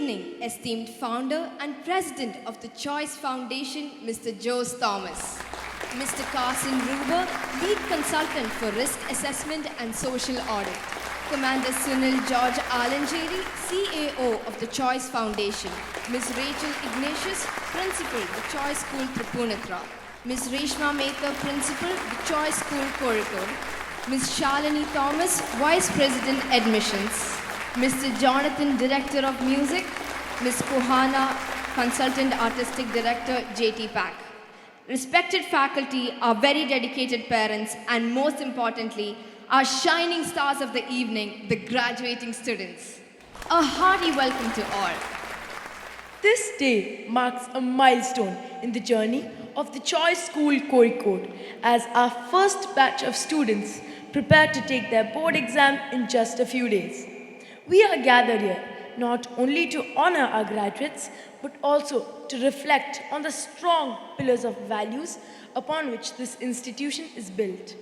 evening, esteemed founder and president of the Choice Foundation, Mr. Jose Thomas. Mr. Carson Ruber, lead consultant for risk assessment and social audit. Commander Sunil George Alanjeri, CAO of the Choice Foundation. Ms. Rachel Ignatius, Principal, the Choice School, Tripunithra. Ms. Reshma Mehta, Principal, the Choice School, Kozhikode. Ms. Shalini Thomas, Vice President, Admissions. Mr. Jonathan, Director of Music. Ms. Kohana, Consultant Artistic Director, JT Pack. Respected faculty, our very dedicated parents, and most importantly, our shining stars of the evening, the graduating students. A hearty welcome to all. This day marks a milestone in the journey of the Choice School Kozhikode as our first batch of students prepare to take their board exam in just a few days. We are gathered here not only to honor our graduates, but also to reflect on the strong pillars of values upon which this institution is built.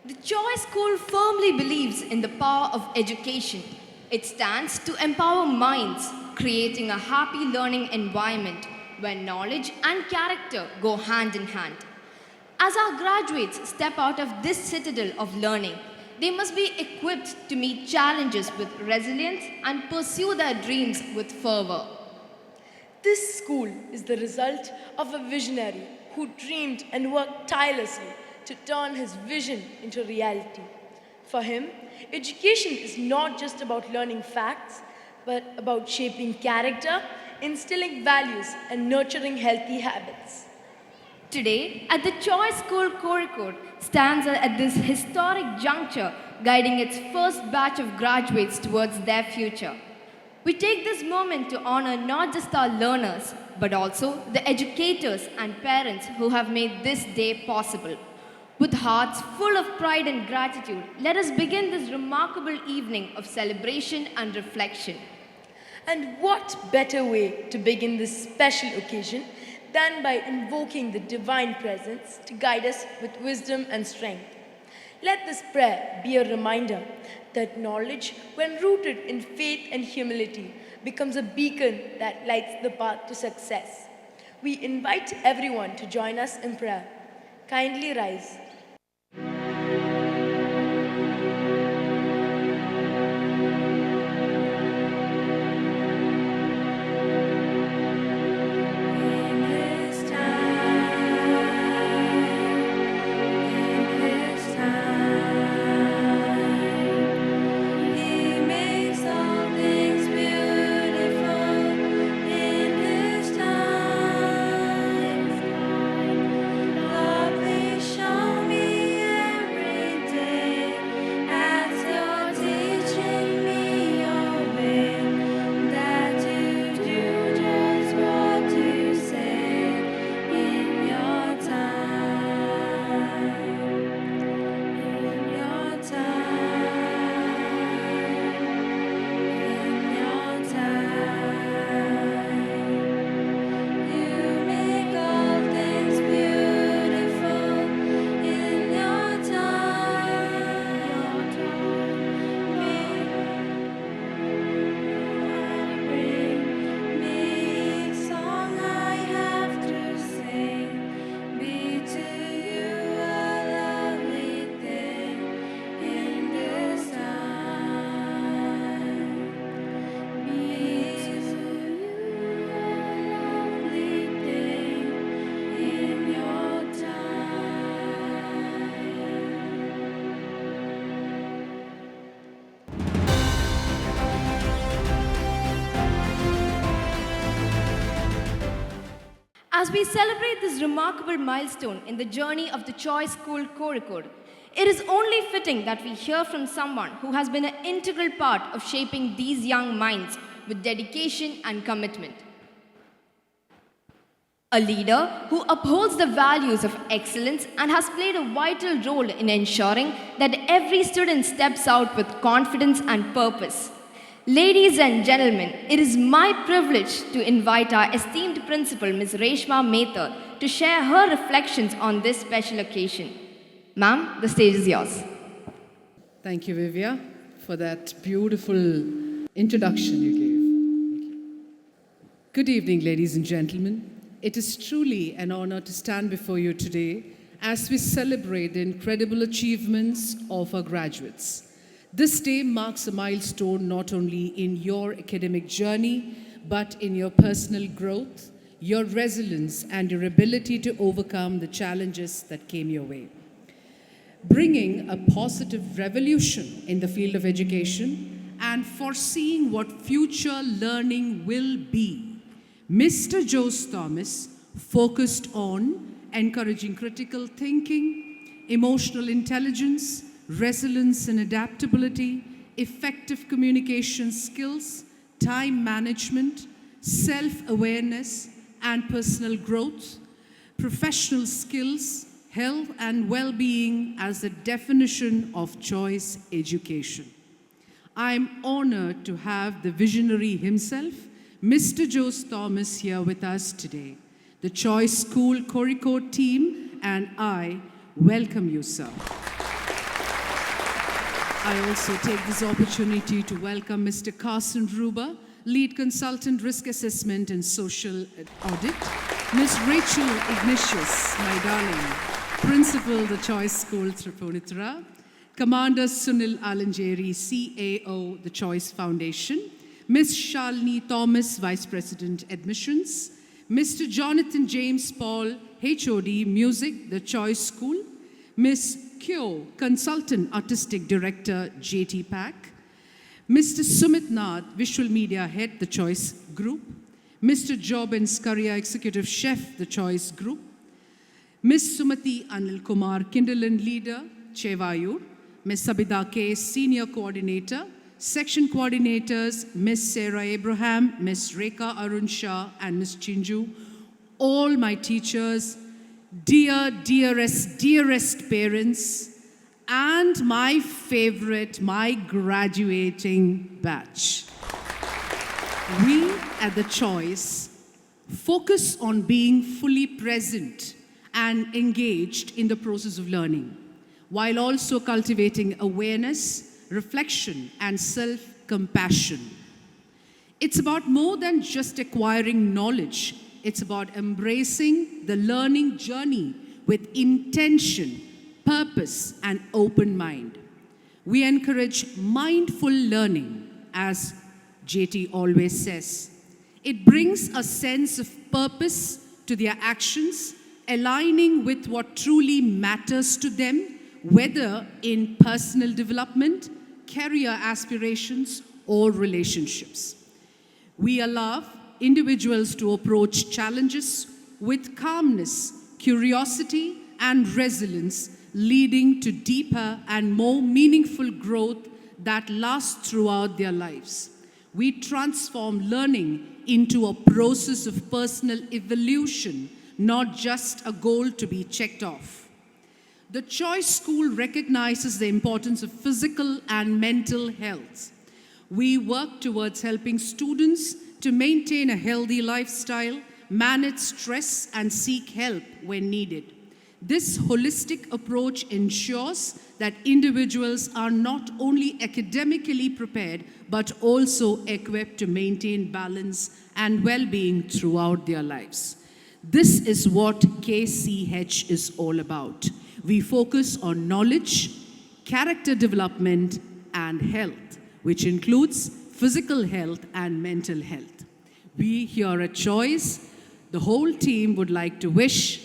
The Choice School firmly believes in the power of education. It stands to empower minds, creating a happy learning environment where knowledge and character go hand in hand. As our graduates step out of this citadel of learning, they must be equipped to meet challenges with resilience and pursue their dreams with fervor. This school is the result of a visionary who dreamed and worked tirelessly to turn his vision into reality. For him, education is not just about learning facts, but about shaping character, instilling values, and nurturing healthy habits. Today, at the Choice School Kozhikode stands at this historic juncture, guiding its first batch of graduates towards their future. We take this moment to honor not just our learners, but also the educators and parents who have made this day possible. With hearts full of pride and gratitude, let us begin this remarkable evening of celebration and reflection. And what better way to begin this special occasion than by invoking the divine presence to guide us with wisdom and strength. Let this prayer be a reminder that knowledge, when rooted in faith and humility, becomes a beacon that lights the path to success. We invite everyone to join us in prayer. Kindly rise. As we celebrate this remarkable milestone in the journey of the Choice School Kozhikode, it is only fitting that we hear from someone who has been an integral part of shaping these young minds with dedication and commitment. A leader who upholds the values of excellence and has played a vital role in ensuring that every student steps out with confidence and purpose. Ladies and gentlemen, it is my privilege to invite our esteemed principal, Ms. Reshma Mehta, to share her reflections on this special occasion. Ma'am, the stage is yours. Thank you, Vivya, for that beautiful introduction you gave. Thank you. Good evening, ladies and gentlemen. It is truly an honor to stand before you today as we celebrate the incredible achievements of our graduates. This day marks a milestone not only in your academic journey, but in your personal growth, your resilience, and your ability to overcome the challenges that came your way. Bringing a positive revolution in the field of education and foreseeing what future learning will be, Mr. Jose Thomas focused on encouraging critical thinking, emotional intelligence, resilience and adaptability, effective communication skills, time management, self-awareness and personal growth, professional skills, health and well-being as the definition of choice education. I am honored to have the visionary himself, Mr. Jose Thomas, here with us today. The Choice School KOZHIKODE team and I welcome you, sir. I also take this opportunity to welcome Mr. Carson Ruber, Lead Consultant Risk Assessment and Social Audit, Ms. Rachel Ignatius, my darling, Principal, The Choice School, Tripunithura, Commander Sunil Alanjeri, CAO, The Choice Foundation, Ms. Shalini Thomas, Vice President, Admissions, Mr. Jonathan James Paul, HOD, Music, The Choice School, Ms. Kyo, Consultant Artistic Director, JT PAC, Mr. Sumit Nath, Visual Media Head, The Choice Group, Mr. Joben Skaria, Executive Chef, The Choice Group, Ms. Sumati Anil Kumar, Kinderland Leader, Chevayur, Ms. Sabida K, Senior Coordinator, Section Coordinators, Ms. Sarah Abraham, Ms. Rekha Arun Shah, and Ms. Chinju, all my teachers, dearest parents, and my favorite, my graduating batch. We at The Choice focus on being fully present and engaged in the process of learning, while also cultivating awareness, reflection, and self-compassion. It's about more than just acquiring knowledge. It's about embracing the learning journey with intention, purpose, and open mind. We encourage mindful learning, as JT always says. It brings a sense of purpose to their actions, aligning with what truly matters to them, whether in personal development, career aspirations, or relationships. We allow individuals to approach challenges with calmness, curiosity, and resilience, leading to deeper and more meaningful growth that lasts throughout their lives. We transform learning into a process of personal evolution, not just a goal to be checked off. The Choice School recognizes the importance of physical and mental health. We work towards helping students to maintain a healthy lifestyle, manage stress, and seek help when needed. This holistic approach ensures that individuals are not only academically prepared, but also equipped to maintain balance and well-being throughout their lives. This is what KCH is all about. We focus on knowledge, character development, and health, which includes physical health and mental health. We here at Choice, the whole team would like to wish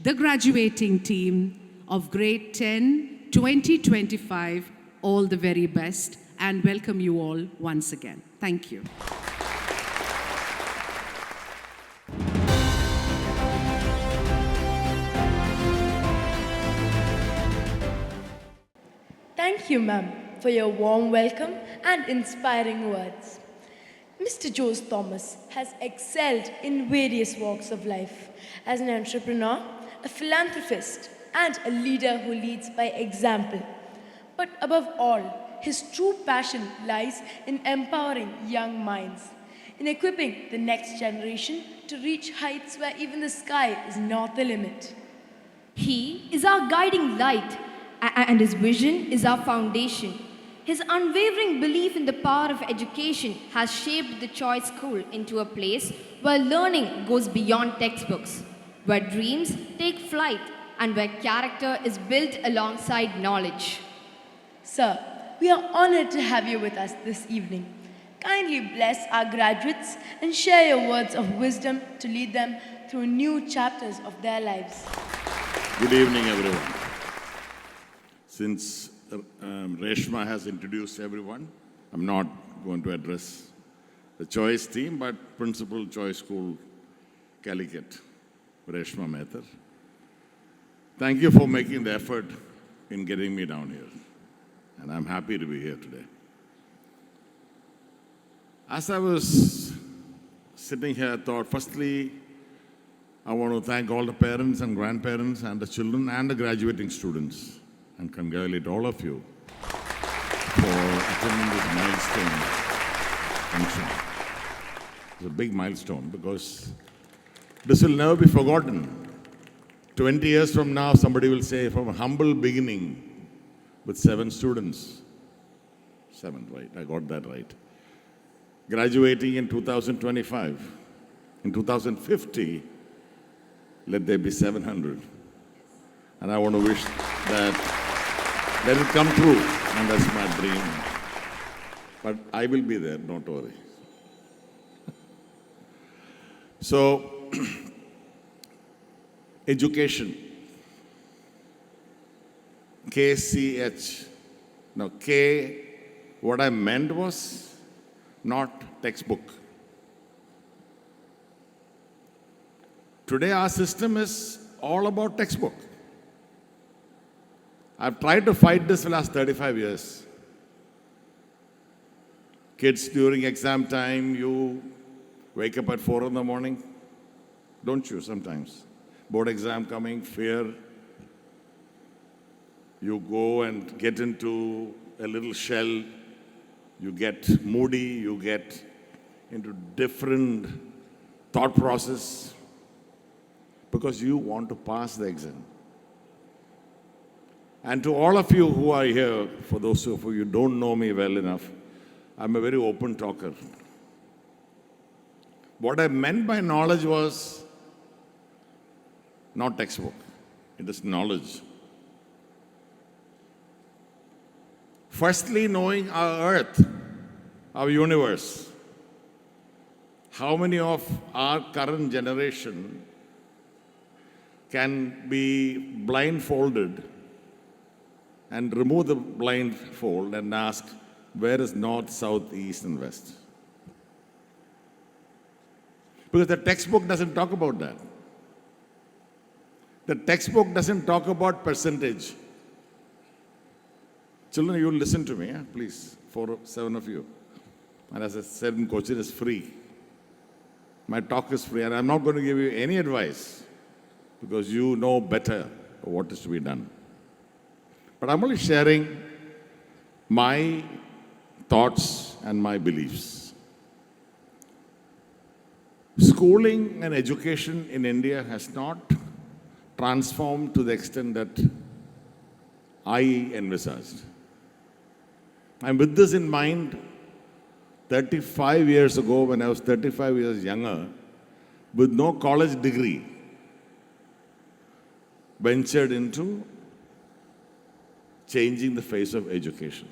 the graduating team of Grade 10, 2025 all the very best and welcome you all once again. Thank you. Thank you, ma'am, for your warm welcome and inspiring words. Mr. Jose Thomas has excelled in various walks of life as an entrepreneur, a philanthropist, and a leader who leads by example. But above all, his true passion lies in empowering young minds, in equipping the next generation to reach heights where even the sky is not the limit. He is our guiding light, and his vision is our foundation. His unwavering belief in the power of education has shaped the Choice School into a place where learning goes beyond textbooks, where dreams take flight, and where character is built alongside knowledge. Sir, we are honored to have you with us this evening. Kindly bless our graduates and share your words of wisdom to lead them through new chapters of their lives. Good evening, everyone. Since Reshma has introduced everyone, I'm not going to address the choice team, but Principal Choice School, Calicut, Reshma Mehtar. Thank you for making the effort in getting me down here, and I'm happy to be here today. As I was sitting here, I thought, firstly, I want to thank all the parents and grandparents and the children and the graduating students and congratulate all of you for attending this milestone function. It's a big milestone because this will never be forgotten. 20 years from now, somebody will say, from a humble beginning with 7 students. 7, right? I got that right. Graduating in 2025. In 2050, let there be 700. And I want to wish that let it come true, and that's my dream. But I will be there, don't worry. So, education. KCH. Now, K, what I meant was not textbook. Today, our system is all about textbook. I've tried to fight this for the last 35 years. Kids, during exam time, you wake up at 4 in the morning, don't you, sometimes? Board exam coming, fear. You go and get into a little shell. You get moody, you get into different thought process because you want to pass the exam. And to all of you who are here, for those of you who don't know me well enough, I'm a very open talker. What I meant by knowledge was not textbook. It is knowledge. Firstly, knowing our earth, our universe. How many of our current generation can be blindfolded and remove the blindfold and ask, where is north, south, east, and west? Because the textbook doesn't talk about that. The textbook doesn't talk about percentage. Children, you listen to me, please, 7 of you. And as I said in Cochin, it's free. My talk is free, and I'm not going to give you any advice because you know better what is to be done. But I'm only sharing my thoughts and my beliefs. Schooling and education in India has not transformed to the extent that I envisaged. And with this in mind, 35 years ago, when I was 35 years younger, with no college degree, ventured into changing the face of education.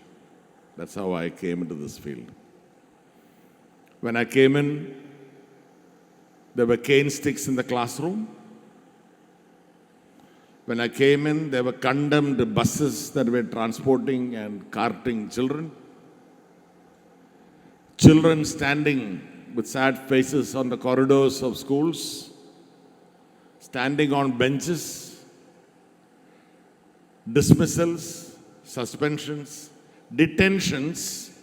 That's how I came into this field. When I came in, there were cane sticks in the classroom. When I came in, there were condemned buses that were transporting and carting children. Children standing with sad faces on the corridors of schools, standing on benches, dismissals, suspensions, detentions.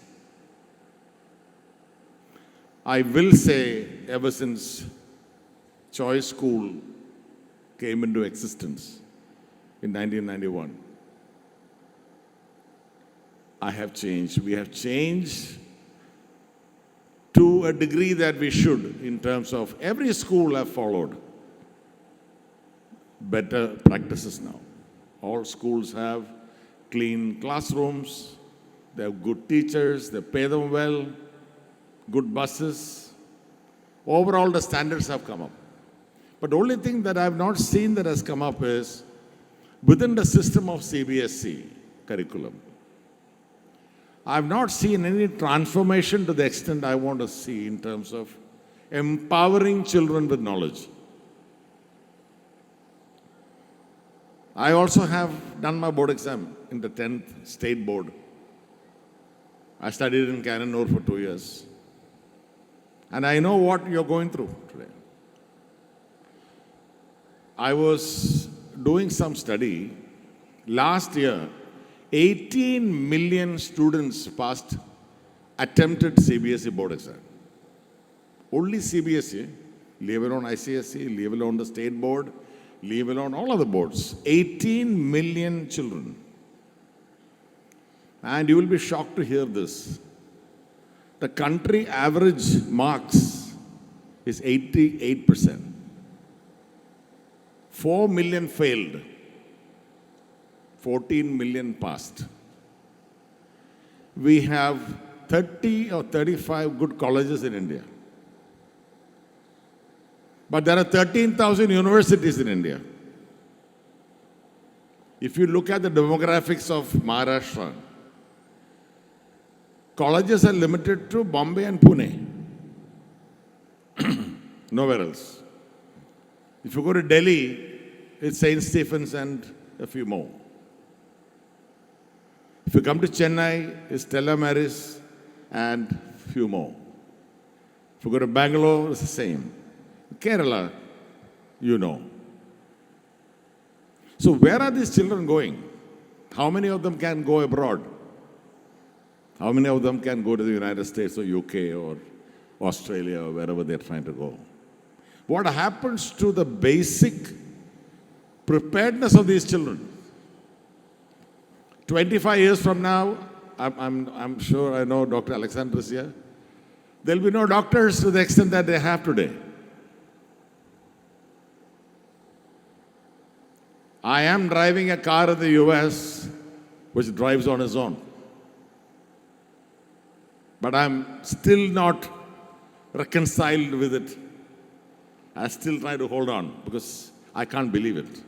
I will say, ever since Choice School came into existence in 1991, I have changed. We have changed to a degree that we should, in terms of every school have followed better practices now. All schools have clean classrooms, They have good teachers, they pay them well, good buses. Overall, the standards have come up. But the only thing that I have not seen that has come up is within the system of CBSE curriculum. I have not seen any transformation to the extent I want to see in terms of empowering children with knowledge. I also have done my board exam in the 10th state board. I studied in Kannur for 2 years. And I know what you're going through today. I was doing some study. Last year, 18 million students passed attempted CBSE board exam. Only CBSE, leave alone ICSE, leave alone the state board, leave alone all other boards. 18 million children. And you will be shocked to hear this. The country average marks is 88%. 4 million failed. 14 million passed. We have 30 or 35 good colleges in India. But there are 13,000 universities in India. If you look at the demographics of Maharashtra, colleges are limited to Bombay and Pune. Nowhere else. If you go to Delhi, it's St. Stephen's and a few more. If you come to Chennai, it's Stella Maris and a few more. If you go to Bangalore, it's the same. Kerala, you know. So where are these children going? How many of them can go abroad? How many of them can go to the United States or UK or Australia or wherever they're trying to go? What happens to the basic preparedness of these children? 25 years from now, I'm sure I know Dr. Alexander is here. There'll be no doctors to the extent that they have today. I am driving a car in the US which drives on its own. But I'm still not reconciled with it. I still try to hold on because I can't believe it.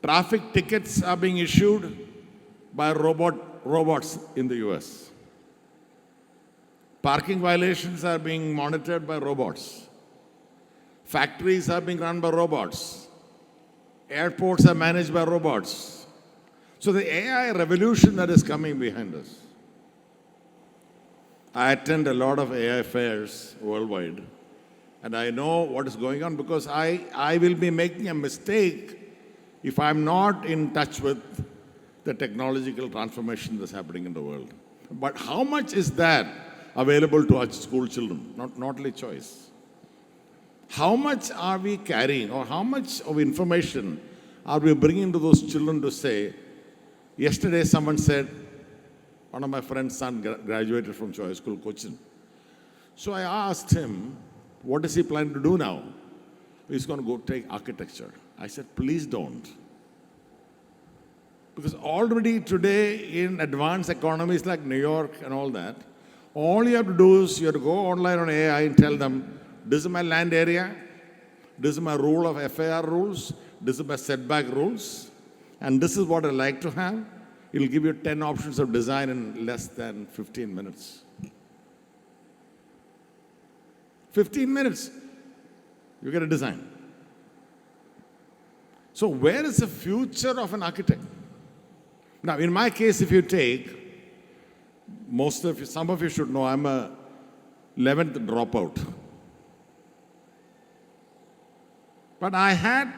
Traffic tickets are being issued by robots in the US. Parking violations are being monitored by robots. Factories are being run by robots. Airports are managed by robots. So the AI revolution that is coming behind us. I attend a lot of AI fairs worldwide, and I know what is going on because I will be making a mistake if I'm not in touch with the technological transformation that's happening in the world. But how much is that available to our school children? Not only choice. How much are we carrying, or how much of information are we bringing to those children to say, yesterday someone said, one of my friend's son graduated from Choice School, Cochin. So I asked him, what is he planning to do now? He's going to go take architecture. I said, please don't. Because already today in advanced economies like New York and all that, all you have to do is you have to go online on AI and tell them, this is my land area, this is my rule of FAR rules, this is my setback rules, and this is what I like to have. It will give you 10 options of design in less than 15 minutes. 15 minutes, you get a design. So where is the future of an architect? Now, in my case, if you take, some of you should know, I'm a 11th dropout. But I had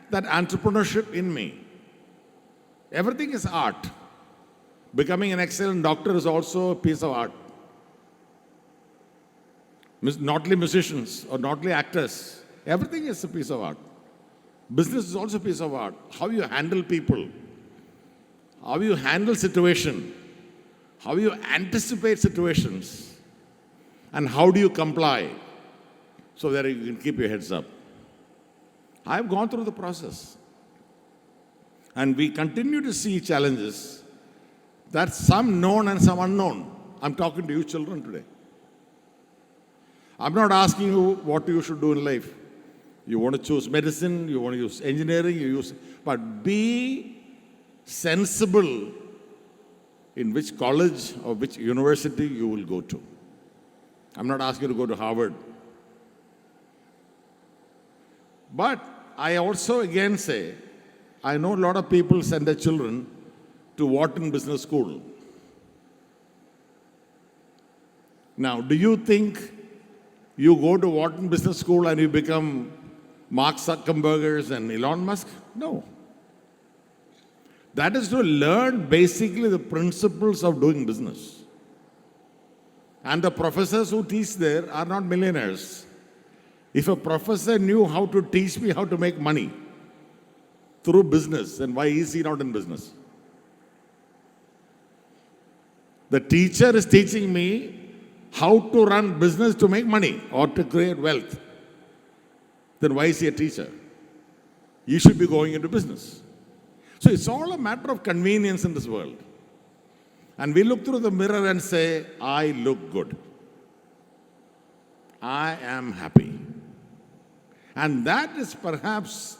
that entrepreneurship in me. Everything is art. Becoming an excellent doctor is also a piece of art. Not only musicians or not only actors. Everything is a piece of art. Business is also a piece of art. How you handle people. How you handle situation. How you anticipate situations. And how do you comply so that you can keep your heads up. I've gone through the process. And we continue to see challenges that some known and some unknown. I'm talking to you children today. I'm not asking you what you should do in life. You want to choose medicine, you want to use engineering, but be sensible in which college or which university you will go to. I'm not asking you to go to Harvard. But I also again say, I know a lot of people send their children to Wharton Business School. Now, do you think you go to Wharton Business School and you become Mark Zuckerbergers and Elon Musk? No. That is to learn basically the principles of doing business. And the professors who teach there are not millionaires. If a professor knew how to teach me how to make money through business, then why is he not in business? The teacher is teaching me how to run business to make money or to create wealth. Then why is he a teacher? You should be going into business. So it's all a matter of convenience in this world. And we look through the mirror and say, I look good. I am happy. And that is perhaps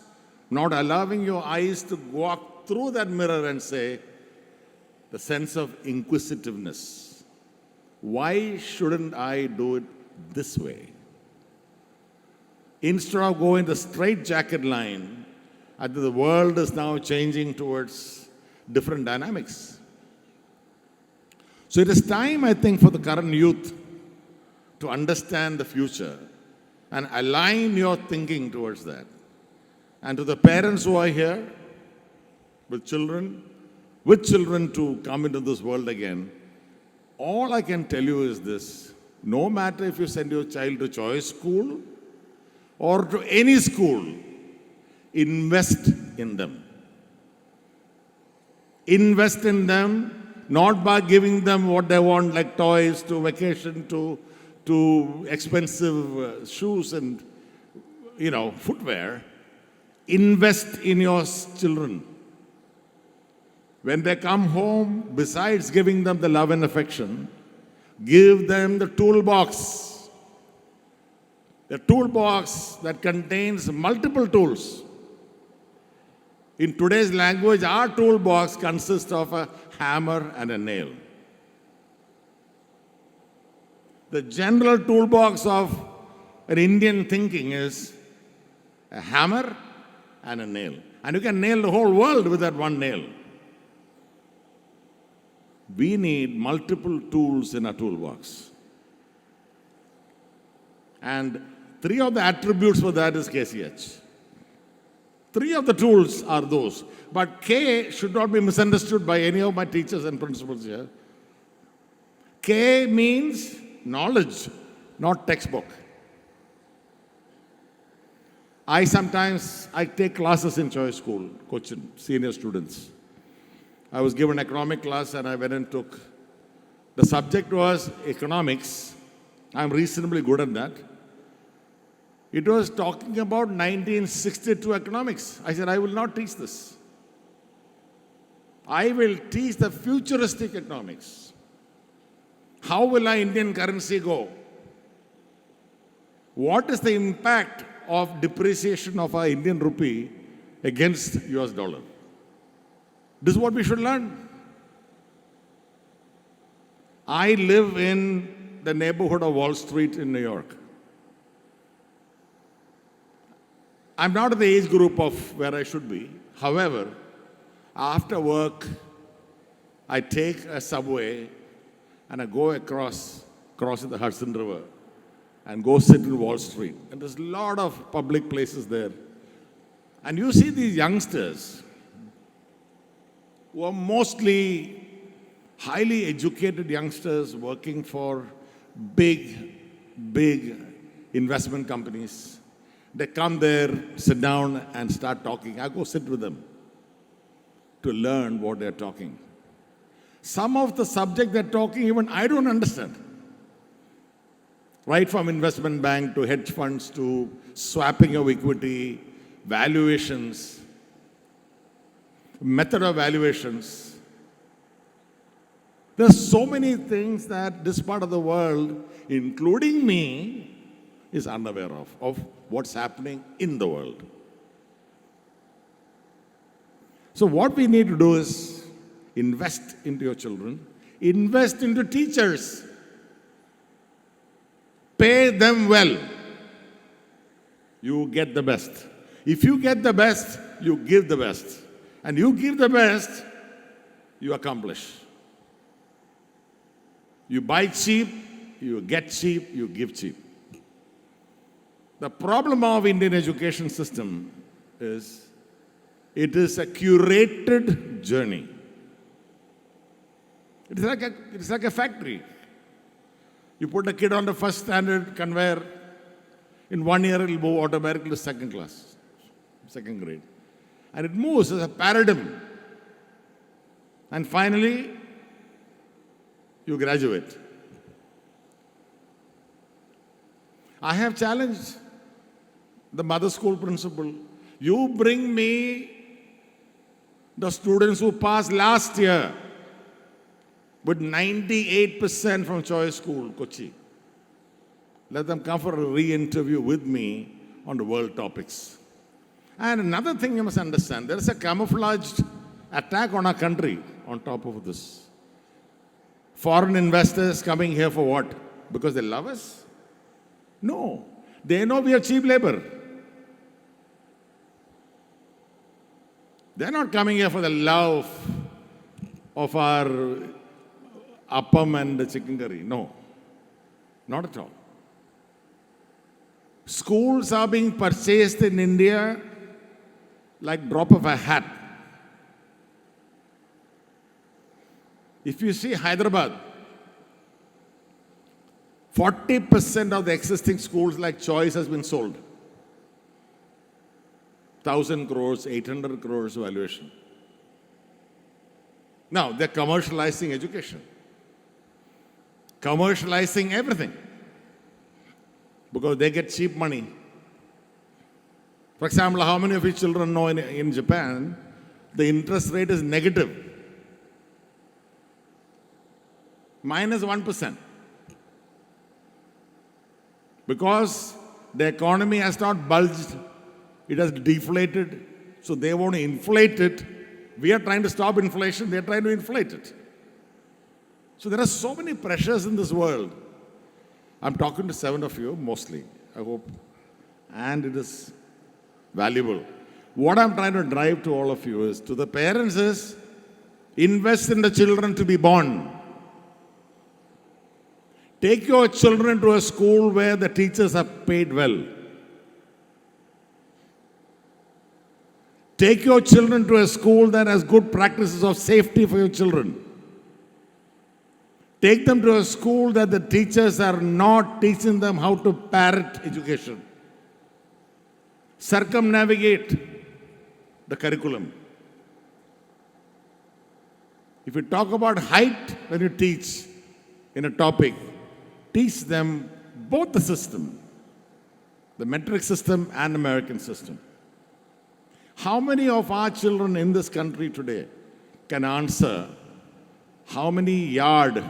not allowing your eyes to walk through that mirror and say, the sense of inquisitiveness. Why shouldn't I do it this way? Instead of going the straight jacket line, I think the world is now changing towards different dynamics. So it is time, I think, for the current youth to understand the future and align your thinking towards that. And to the parents who are here with children to come into this world again, all I can tell you is this: no matter if you send your child to choice school or to any school, invest in them. Invest in them, not by giving them what they want, like toys, to vacation, to expensive shoes and, footwear. Invest in your children. When they come home, besides giving them the love and affection, give them the toolbox. The toolbox that contains multiple tools. In today's language, our toolbox consists of a hammer and a nail. The general toolbox of an Indian thinking is a hammer and a nail. And you can nail the whole world with that one nail. We need multiple tools in our toolbox. And 3 of the attributes for that is KCH. 3 of the tools are those. But K should not be misunderstood by any of my teachers and principals here. K means knowledge, not textbook. I take classes in choice school, coaching senior students. I was given economic class and I went and took. The subject was economics. I'm reasonably good at that. It was talking about 1962 economics. I said, I will not teach this. I will teach the futuristic economics. How will our Indian currency go? What is the impact of depreciation of our Indian rupee against US dollar? This is what we should learn. I live in the neighborhood of Wall Street in New York. I'm not in the age group of where I should be. However, after work, I take a subway and I go across the Hudson River and go sit in Wall Street. And there's a lot of public places there. And you see these youngsters who are mostly highly educated youngsters working for big investment companies. They come there, sit down and start talking. I go sit with them to learn what they're talking. Some of the subject they're talking, even I don't understand. Right from investment bank to hedge funds to swapping of equity, valuations. method of evaluations. There are so many things that this part of the world, including me, is unaware of what's happening in the world. So what we need to do is invest into your children, invest into teachers, pay them well. You get the best. If you get the best, you give the best. And you give the best, you accomplish. You buy cheap, you get cheap, you give cheap. The problem of Indian education system is it is a curated journey. It's like a factory. You put a kid on the first standard conveyor, in 1 year it will move automatically to second class, second grade. And it moves as a paradigm. And finally, you graduate. I have challenged the mother school principal. You bring me the students who passed last year with 98% from Choice School, Kochi. Let them come for a re-interview with me on the world topics. And another thing you must understand, there is a camouflaged attack on our country on top of this. Foreign investors coming here for what? Because they love us? No. They know we are cheap labor. They're not coming here for the love of our appam and the chicken curry. No. Not at all. Schools are being purchased in India like drop of a hat. If you see Hyderabad, 40% of the existing schools like Choice has been sold. 1,000 crores, 800 crores valuation. Now, they're commercializing education. Commercializing everything. Because they get cheap money. For example, how many of you children know in Japan, the interest rate is negative? Minus 1%. Because the economy has not bulged, it has deflated, so they want to inflate it. We are trying to stop inflation, they are trying to inflate it. So there are so many pressures in this world. I'm talking to 7 of you, mostly, I hope, and it is valuable. What I'm trying to drive to all of you is, to the parents is, invest in the children to be born. Take your children to a school where the teachers are paid well. Take your children to a school that has good practices of safety for your children. Take them to a school that the teachers are not teaching them how to parrot education. Circumnavigate the curriculum. If you talk about height when you teach in a topic, teach them both the system, the metric system and American system. How many of our children in this country today can answer how many yard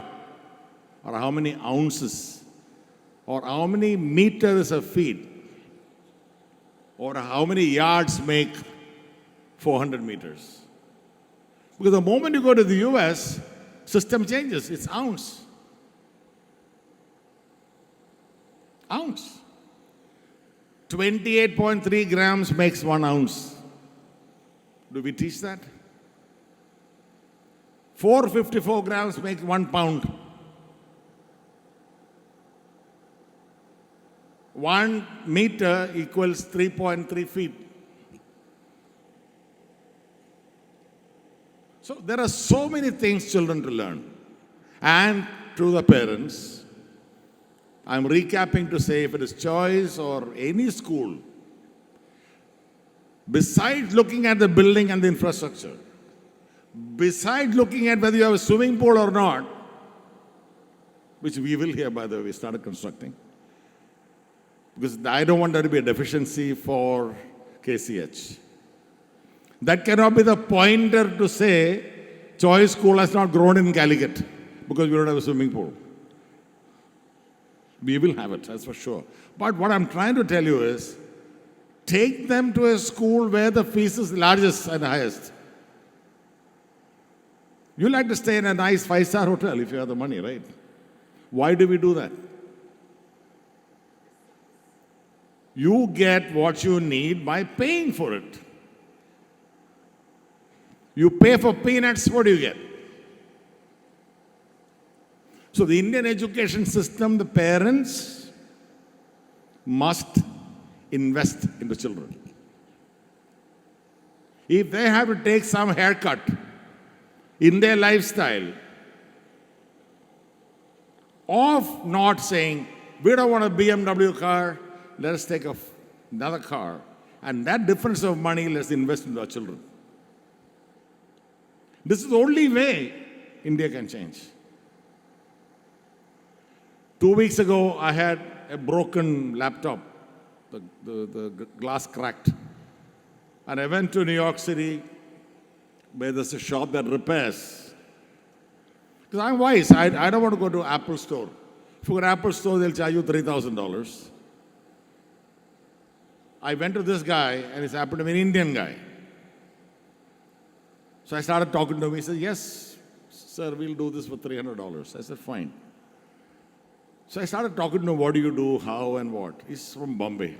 or how many ounces or how many meters of feet or how many yards make 400 meters? Because the moment you go to the US, system changes, it's ounce. Ounce. 28.3 grams makes 1 ounce. Do we teach that? 454 grams make 1 pound. 1 meter equals 3.3 feet. So there are so many things children to learn. And to the parents, I'm recapping to say, if it is Choice or any school, besides looking at the building and the infrastructure, besides looking at whether you have a swimming pool or not, which we will here, by the way, we started constructing, because I don't want there to be a deficiency for KCH. That cannot be the pointer to say choice school has not grown in Calicut because we don't have a swimming pool. We will have it, that's for sure. But what I'm trying to tell you is, take them to a school where the fees is largest and highest. You like to stay in a nice 5-star hotel if you have the money, right? Why do we do that? You get what you need by paying for it. You pay for peanuts, what do you get? So the Indian education system, the parents must invest in the children. If they have to take some haircut in their lifestyle of not saying, we don't want a BMW car, let us take another car. And that difference of money, let's invest in our children. This is the only way India can change. 2 weeks ago, I had a broken laptop. The glass cracked. And I went to New York City where there's a shop that repairs. Because I'm wise. I don't want to go to Apple store. If you go to Apple store, they'll charge you $3,000. I went to this guy, and it's happened to be an Indian guy. So I started talking to him. He said, yes, sir, we'll do this for $300. I said, fine. So I started talking to him, what do you do, how and what. He's from Bombay.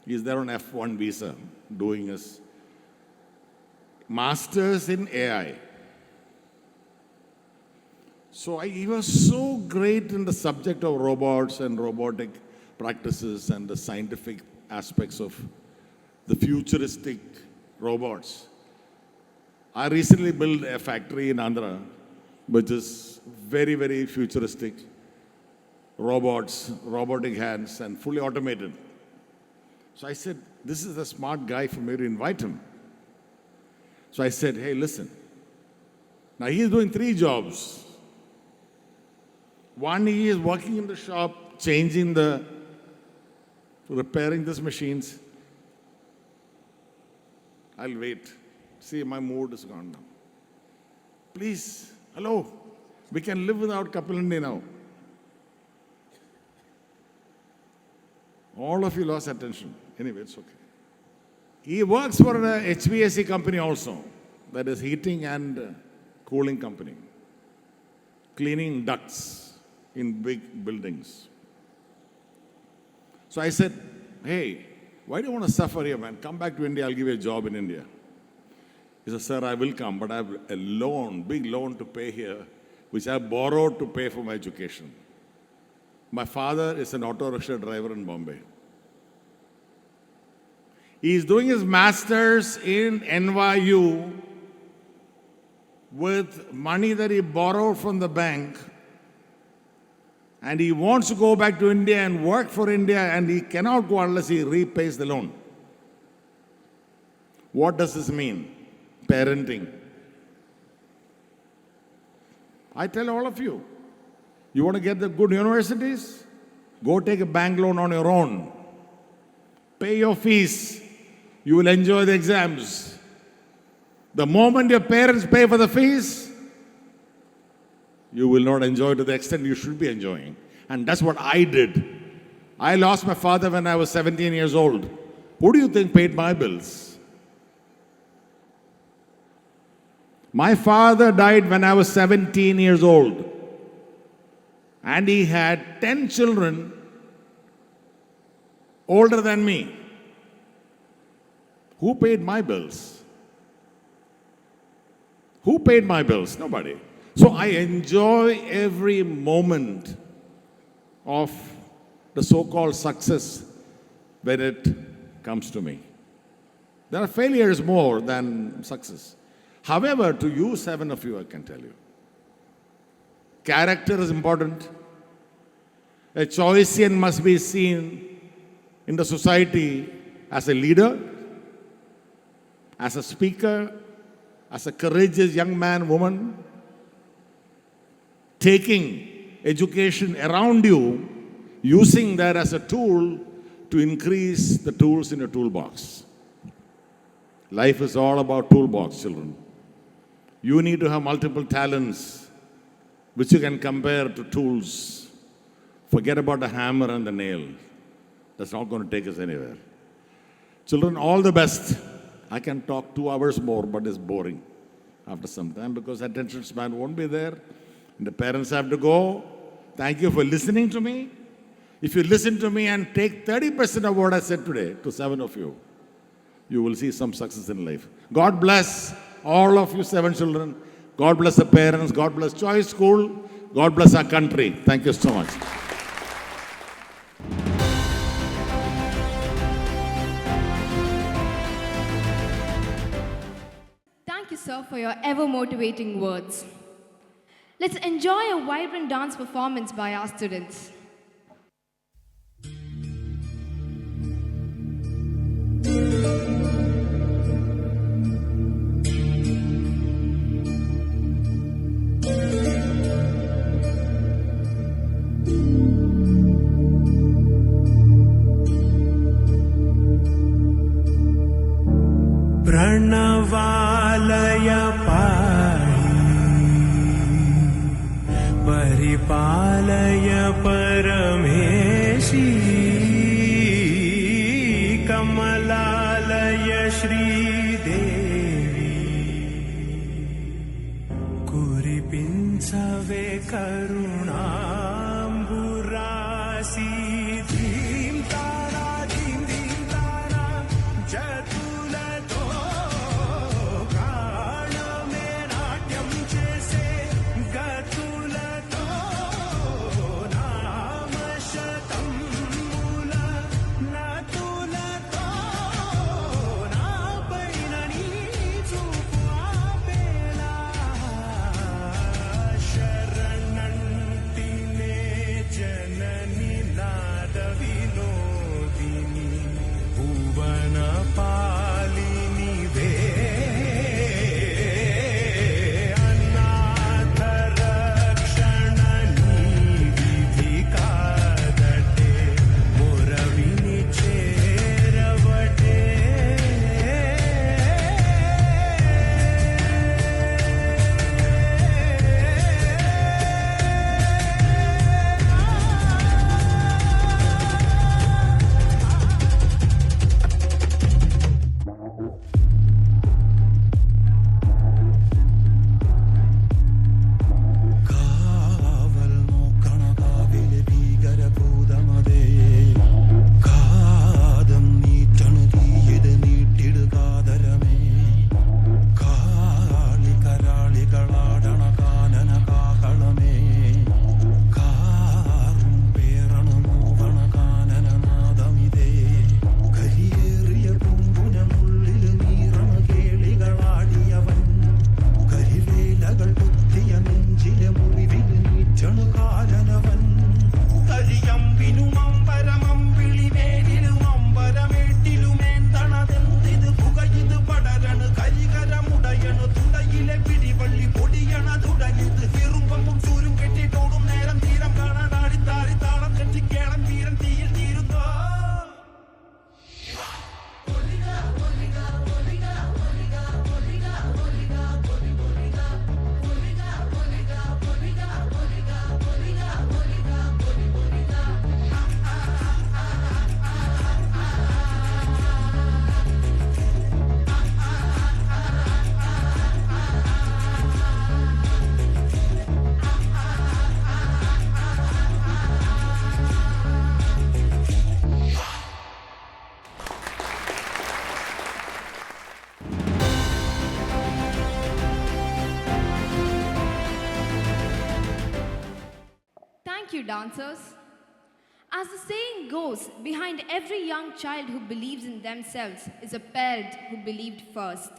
He's there on F1 visa, doing his master's in AI. So he was so great in the subject of robots and robotic practices and the scientific aspects of the futuristic robots. I recently built a factory in Andhra, which is very, very futuristic. Robots, robotic hands, and fully automated. So I said, this is a smart guy for me to invite him. So I said, hey, listen. Now he is doing 3 jobs. One, he is working in the shop, repairing these machines. I'll wait. See, my mood is gone now. Please, hello. We can live without Kapilandi now. All of you lost attention. Anyway, it's okay. He works for a HVAC company also. That is heating and cooling company. Cleaning ducts in big buildings. So I said, hey, why do you want to suffer here, man? Come back to India, I'll give you a job in India. He said, sir, I will come, but I have a loan, big loan to pay here, which I borrowed to pay for my education. My father is an auto rickshaw driver in Bombay. He is doing his master's in NYU with money that he borrowed from the bank, and he wants to go back to India and work for India, and he cannot go unless he repays the loan. What does this mean? Parenting. I tell all of you, you want to get the good universities? Go take a bank loan on your own. Pay your fees. You will enjoy the exams. The moment your parents pay for the fees, you will not enjoy to the extent you should be enjoying. And that's what I did. I lost my father when I was 17 years old. Who do you think paid my bills? My father died when I was 17 years old. And he had 10 children older than me. Who paid my bills? Who paid my bills? Nobody. So I enjoy every moment of the so-called success when it comes to me. There are failures more than success. However, to you, 7 of you, I can tell you, character is important. A Choicean must be seen in the society as a leader, as a speaker, as a courageous young man, woman, taking education around you, using that as a tool to increase the tools in your toolbox. Life is all about toolbox, children. You need to have multiple talents which you can compare to tools. Forget about the hammer and the nail. That's not going to take us anywhere. Children, all the best. I can talk 2 hours more, but it's boring after some time because attention span won't be there. And the parents have to go. Thank you for listening to me. If you listen to me and take 30% of what I said today to 7 of you, you will see some success in life. God bless all of you 7 children. God bless the parents. God bless Choice School. God bless our country. Thank you so much. Thank you, sir, for your ever motivating words. Let's enjoy a vibrant dance performance by our students. प्रणवालय पाहि परिपालय परमेशी कमलालय श्रीदेवी कुरिपिंचवे करुणाम्बुरासी धीं तारा जतुलतो प्राणमे नाट्यं चेसे गतुलतो नाम शतं मूल नतुलतो ना पैननी चूपापेला शरणन्तिने जननी नाद विनोदिनी भुवन पालिनी वे अनाथ रक्षणनी विधि कादटे मुरविनी चेरवटे കാവൽ നോക്കണ കാവിലെ ഭീകരഭൂതമതേ കാതം നീറ്റണു തീയത് നീട്ടിടു കാതരമേ കാളി കരാളികളാടണ കാനന കാഹളമേ കാറും പേരണു നോവണ കാനനനാദമിതേ കരിയേറിയ പൂമ്പുനമുള്ളില് നീറണ കേളികളാടിയവൻ കരിവേലകൾ കുത്തിയ നെഞ്ചിലെ മുറിവില് നീറ്റണു കാലനവൻ കരിയമ്പിനും അമ്പരമമ്പിളിവേലിലും അമ്പരമേട്ടിലുമേന്തണതെന്തിത് പുകയിത് പടരണു കരികരമുടയണു തുടയിലെ പിടിവള്ളി പൊടിയണ തുടങ്ങിത് ഇരുമ്പമ്പും ചൂരും കെട്ടിട്ടോടും നേരം തീരം കാണാനാടി താരി താളം കെട്ടിക്കേളം വീരൻ തീയിൽ തീരുന്നോ Thank you, dancers. As the saying goes, behind every young child who believes in themselves is a parent who believed first.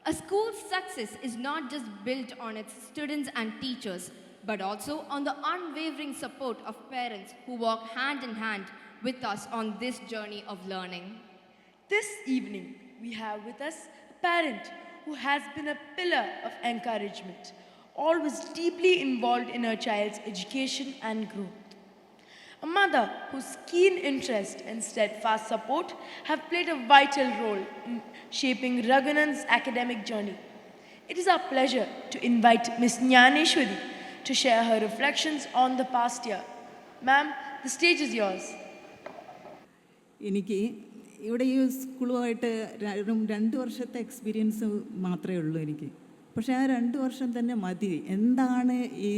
A school's success is not just built on its students and teachers, but also on the unwavering support of parents who walk hand in hand with us on this journey of learning. This evening, we have with us a parent who has been a pillar of encouragement, always deeply involved in her child's education and growth. A mother whose keen interest and steadfast support have played a vital role in shaping Raghunan's academic journey. It is our pleasure to invite Ms. Jnaneshwari to share her reflections on the past year. Ma'am, the stage is yours. എനിക്ക് ഇവിടെ ഈ സ്കൂളുമായിട്ട് വെറും 2 വർഷത്തെ experience മാത്രമേ ഉള്ളൂ എനിക്ക്. പക്ഷേ ആ 2 വർഷം തന്നെ മതി. എന്താണ് ഈ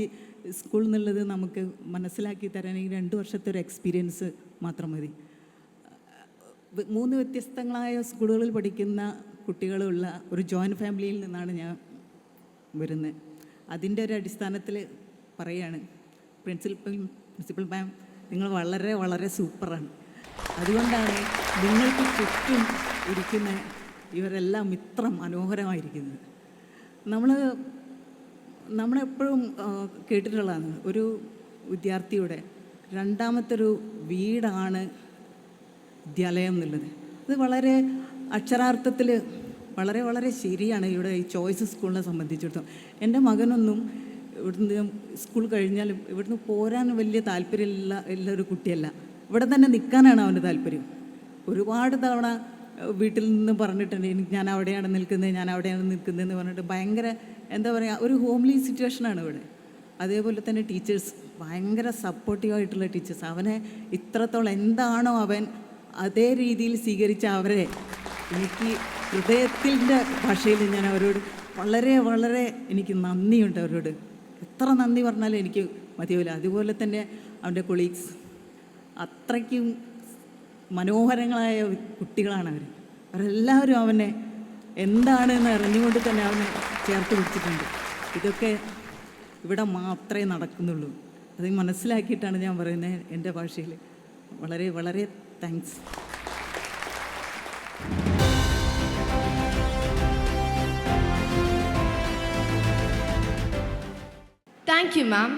സ്കൂൾ എന്നുള്ളത് നമുക്ക് മനസ്സിലാക്കി തരാൻ ഈ 2 വർഷത്തെ ഒരു എക്സ്പീരിയൻസ് മാത്രം മതി. 3 വ്യത്യസ്തങ്ങളായ സ്കൂളുകളിൽ പഠിക്കുന്ന കുട്ടികളുള്ള ഒരു ജോയിൻറ്റ് ഫാമിലിയിൽ നിന്നാണ് ഞാൻ വരുന്നത്. അതിൻ്റെ ഒരു അടിസ്ഥാനത്തിൽ പറയുകയാണ്, പ്രിൻസിപ്പൽ മാം നിങ്ങൾ വളരെ വളരെ സൂപ്പറാണ്. അതുകൊണ്ടാണ് നിങ്ങൾക്ക് ചുറ്റും ഇരിക്കുന്ന ഇവരെല്ലാം ഇത്ര മനോഹരമായിരിക്കുന്നത്. നമ്മളെപ്പോഴും കേട്ടിട്ടുള്ളതാണ്, ഒരു വിദ്യാർത്ഥിയുടെ രണ്ടാമത്തെ ഒരു വീടാണ് വിദ്യാലയം എന്നുള്ളത്. അത് വളരെ അക്ഷരാർത്ഥത്തിൽ വളരെ വളരെ ശരിയാണ്. ഇവിടെ ഈ ചോയ്സ് സ്കൂളിനെ സംബന്ധിച്ചിടത്തോളം എൻ്റെ മകനൊന്നും ഇവിടുന്ന് സ്കൂൾ കഴിഞ്ഞാലും ഇവിടുന്ന് പോരാൻ വലിയ താല്പര്യമില്ല ഒരു കുട്ടിയല്ല. ഇവിടെ തന്നെ നിൽക്കാനാണ് അവൻ്റെ താല്പര്യം. ഒരുപാട് തവണ വീട്ടിൽ നിന്ന് പറഞ്ഞിട്ടുണ്ട്, എനിക്ക് ഞാൻ അവിടെയാണ് നിൽക്കുന്നതെന്ന് പറഞ്ഞിട്ട് ഭയങ്കര എന്താ പറയുക, ഒരു ഹോംലി സിറ്റുവേഷനാണ് ഇവിടെ. അതേപോലെ തന്നെ ടീച്ചേഴ്സ് ഭയങ്കര സപ്പോർട്ടീവായിട്ടുള്ള ടീച്ചേഴ്സ്. അവനെ ഇത്രത്തോളം എന്താണോ അവൻ അതേ രീതിയിൽ സ്വീകരിച്ച അവരെ എനിക്ക് ഹൃദയത്തിൻ്റെ ഭാഷയിൽ ഞാൻ അവരോട് വളരെ വളരെ എനിക്ക് നന്ദിയുണ്ട്. അവരോട് എത്ര നന്ദി പറഞ്ഞാലും എനിക്ക് മതിയാവില്ല. അതുപോലെ തന്നെ അവൻ്റെ കൊളീഗ്സ് അത്രയ്ക്കും മനോഹരങ്ങളായ കുട്ടികളാണ് അവരെല്ലാവരും അവനെ എന്താണെന്ന് അറിഞ്ഞുകൊണ്ട് തന്നെ അവനെ ചേർത്ത് പിടിച്ചിട്ടുണ്ട്. ഇതൊക്കെ ഇവിടെ മാത്രമേ നടക്കുന്നുള്ളൂ. അത് മനസ്സിലാക്കിയിട്ടാണ് ഞാൻ പറയുന്നത് എൻ്റെ ഭാഷയിൽ. വളരെ വളരെ thanks. Thank you, ma'am.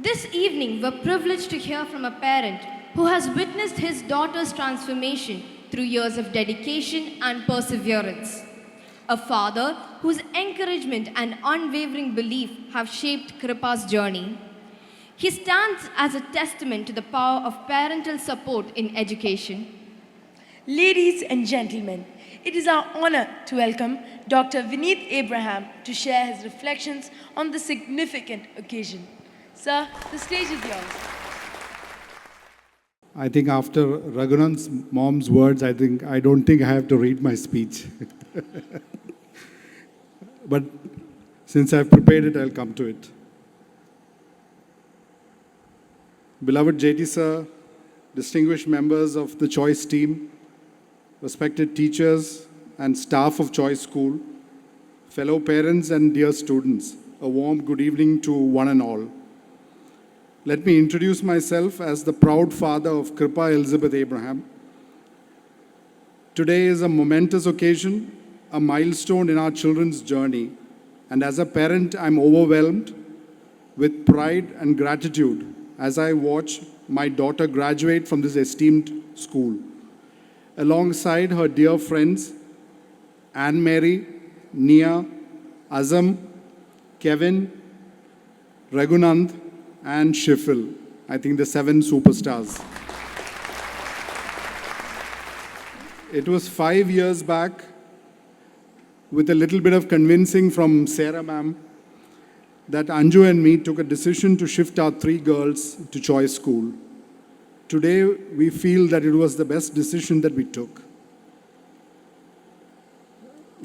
This evening, we're privileged to hear from a parent who has witnessed his daughter's transformation through years of dedication and perseverance. A father whose encouragement and unwavering belief have shaped Kripa's journey. He stands as a testament to the power of parental support in education. Ladies and gentlemen, it is our honor to welcome Dr. Vineet Abraham to share his reflections on this significant occasion. Sir, the stage is yours. I think after Raghunan's mom's words, I don't think I have to read my speech. But since I've prepared it, I'll come to it. Beloved JT sir, distinguished members of the Choice team, respected teachers and staff of Choice School, fellow parents and dear students, a warm good evening to one and all. Let me introduce myself as the proud father of Kripa Elizabeth Abraham. Today is a momentous occasion, a milestone in our children's journey, and as a parent, I'm overwhelmed with pride and gratitude as I watch my daughter graduate from this esteemed school. Alongside her dear friends, Anne-Mary, Nia, Azam, Kevin, Raghunanth, and Shifil. I think the 7 superstars. It was 5 years back, with a little bit of convincing from Sarah ma'am, that Anju and me took a decision to shift our 3 girls to Choice School. Today, we feel that it was the best decision that we took.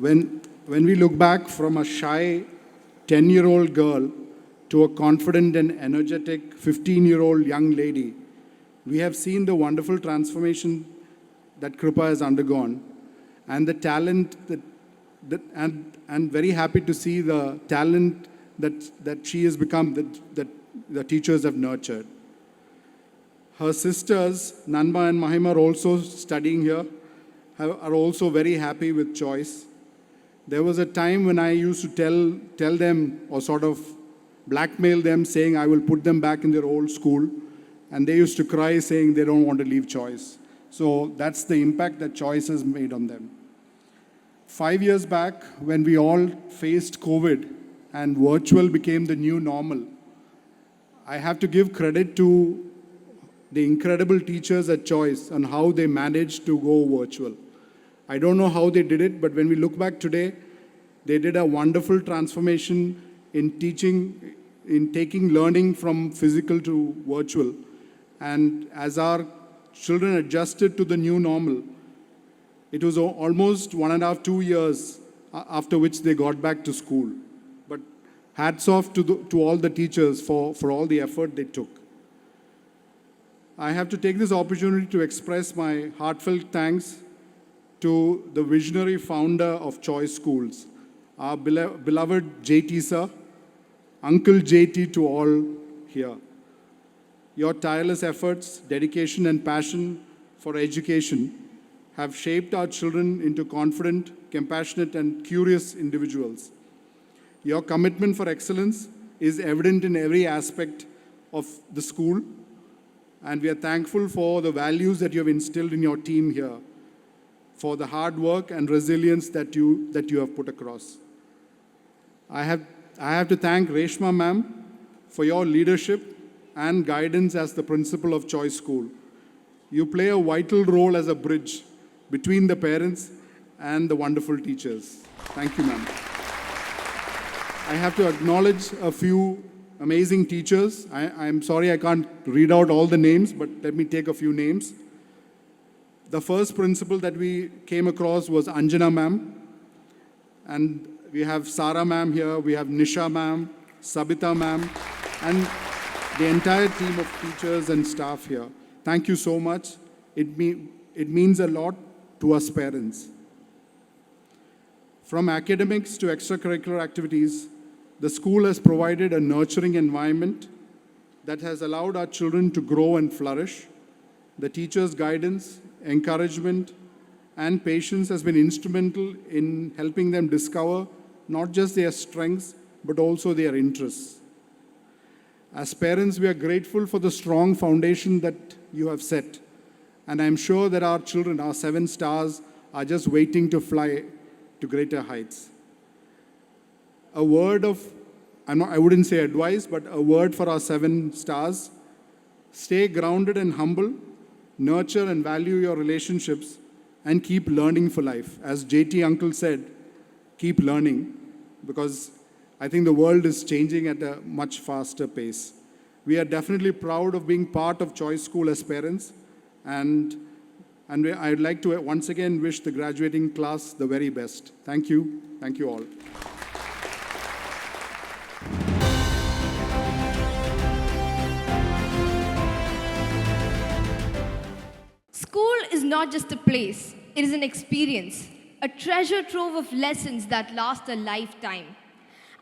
When we look back from a shy 10-year-old girl to a confident and energetic 15-year-old young lady, we have seen the wonderful transformation that Kripa has undergone and the talent and very happy to see the talent that she has become, that the teachers have nurtured. Her sisters, Nanma and Mahima, are also studying here, are also very happy with Choice. There was a time when I used to tell them or sort of blackmail them saying I will put them back in their old school, and they used to cry saying they don't want to leave Choice. So that's the impact that Choice has made on them. 5 years back, when we all faced COVID and virtual became the new normal, I have to give credit to the incredible teachers at Choice on how they managed to go virtual. I don't know how they did it, but when we look back today, they did a wonderful transformation in teaching, in taking learning from physical to virtual. And as our children adjusted to the new normal, it was almost 1.5, 2 years after which they got back to school. But hats off to all the teachers for all the effort they took. I have to take this opportunity to express my heartfelt thanks to the visionary founder of Choice Schools, our beloved JT sir, Uncle JT to all here. Your tireless efforts, dedication, and passion for education have shaped our children into confident, compassionate, and curious individuals. Your commitment for excellence is evident in every aspect of the school, and we are thankful for the values that you have instilled in your team here, for the hard work and resilience that you have put across. I have to thank Reshma ma'am for your leadership and guidance as the principal of Choice School. You play a vital role as a bridge between the parents and the wonderful teachers. Thank you, ma'am. I have to acknowledge a few amazing teachers. I'm sorry I can't read out all the names, but let me take a few names. The first principal that we came across was Anjana ma'am. And we have Sara ma'am here, we have Nisha ma'am, Sabita ma'am, and the entire team of teachers and staff here. Thank you so much. It means a lot to us parents. From academics to extracurricular activities, the school has provided a nurturing environment that has allowed our children to grow and flourish. The teachers' guidance, encouragement, and patience has been instrumental in helping them discover not just their strengths, but also their interests. As parents, we are grateful for the strong foundation that you have set. And I'm sure that our children, our 7 stars, are just waiting to fly to greater heights. A word of, I wouldn't say advice, but a word for our 7 stars. Stay grounded and humble, nurture and value your relationships, and keep learning for life. As JT uncle said, keep learning, because I think the world is changing at a much faster pace. We are definitely proud of being part of Choice School as parents, and I'd like to once again wish the graduating class the very best. Thank you. Thank you all. School is not just a place, it is an experience, a treasure trove of lessons that last a lifetime.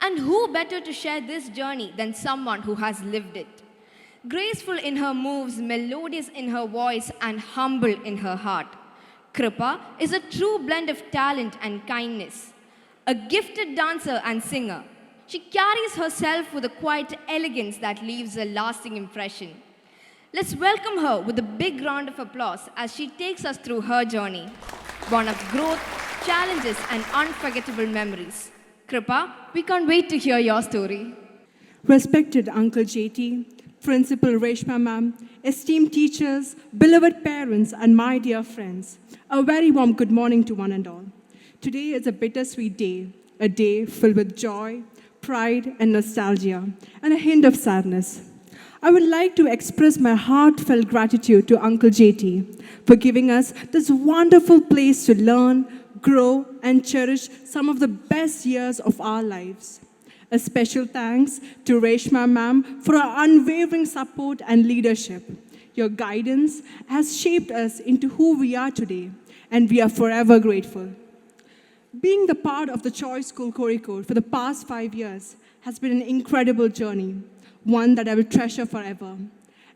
And who better to share this journey than someone who has lived it? Graceful in her moves, melodious in her voice, and humble in her heart, Kripa is a true blend of talent and kindness. A gifted dancer and singer, she carries herself with a quiet elegance that leaves a lasting impression. Let's welcome her with a big round of applause as she takes us through her journey, one of growth, challenges, and unforgettable memories. Kripa, we can't wait to hear your story. Respected Uncle JT, Principal Reshma ma'am, esteemed teachers, beloved parents, and my dear friends, a very warm good morning to one and all. Today is a bittersweet day, a day filled with joy, pride, and nostalgia, and a hint of sadness. I would like to express my heartfelt gratitude to Uncle JT for giving us this wonderful place to learn, grow, and cherish some of the best years of our lives. A special thanks to Reshma ma'am for her unwavering support and leadership. Your guidance has shaped us into who we are today, and we are forever grateful. Being the part of the Choice School KOZHIKODE for the past 5 years has been an incredible journey, one that I will treasure forever.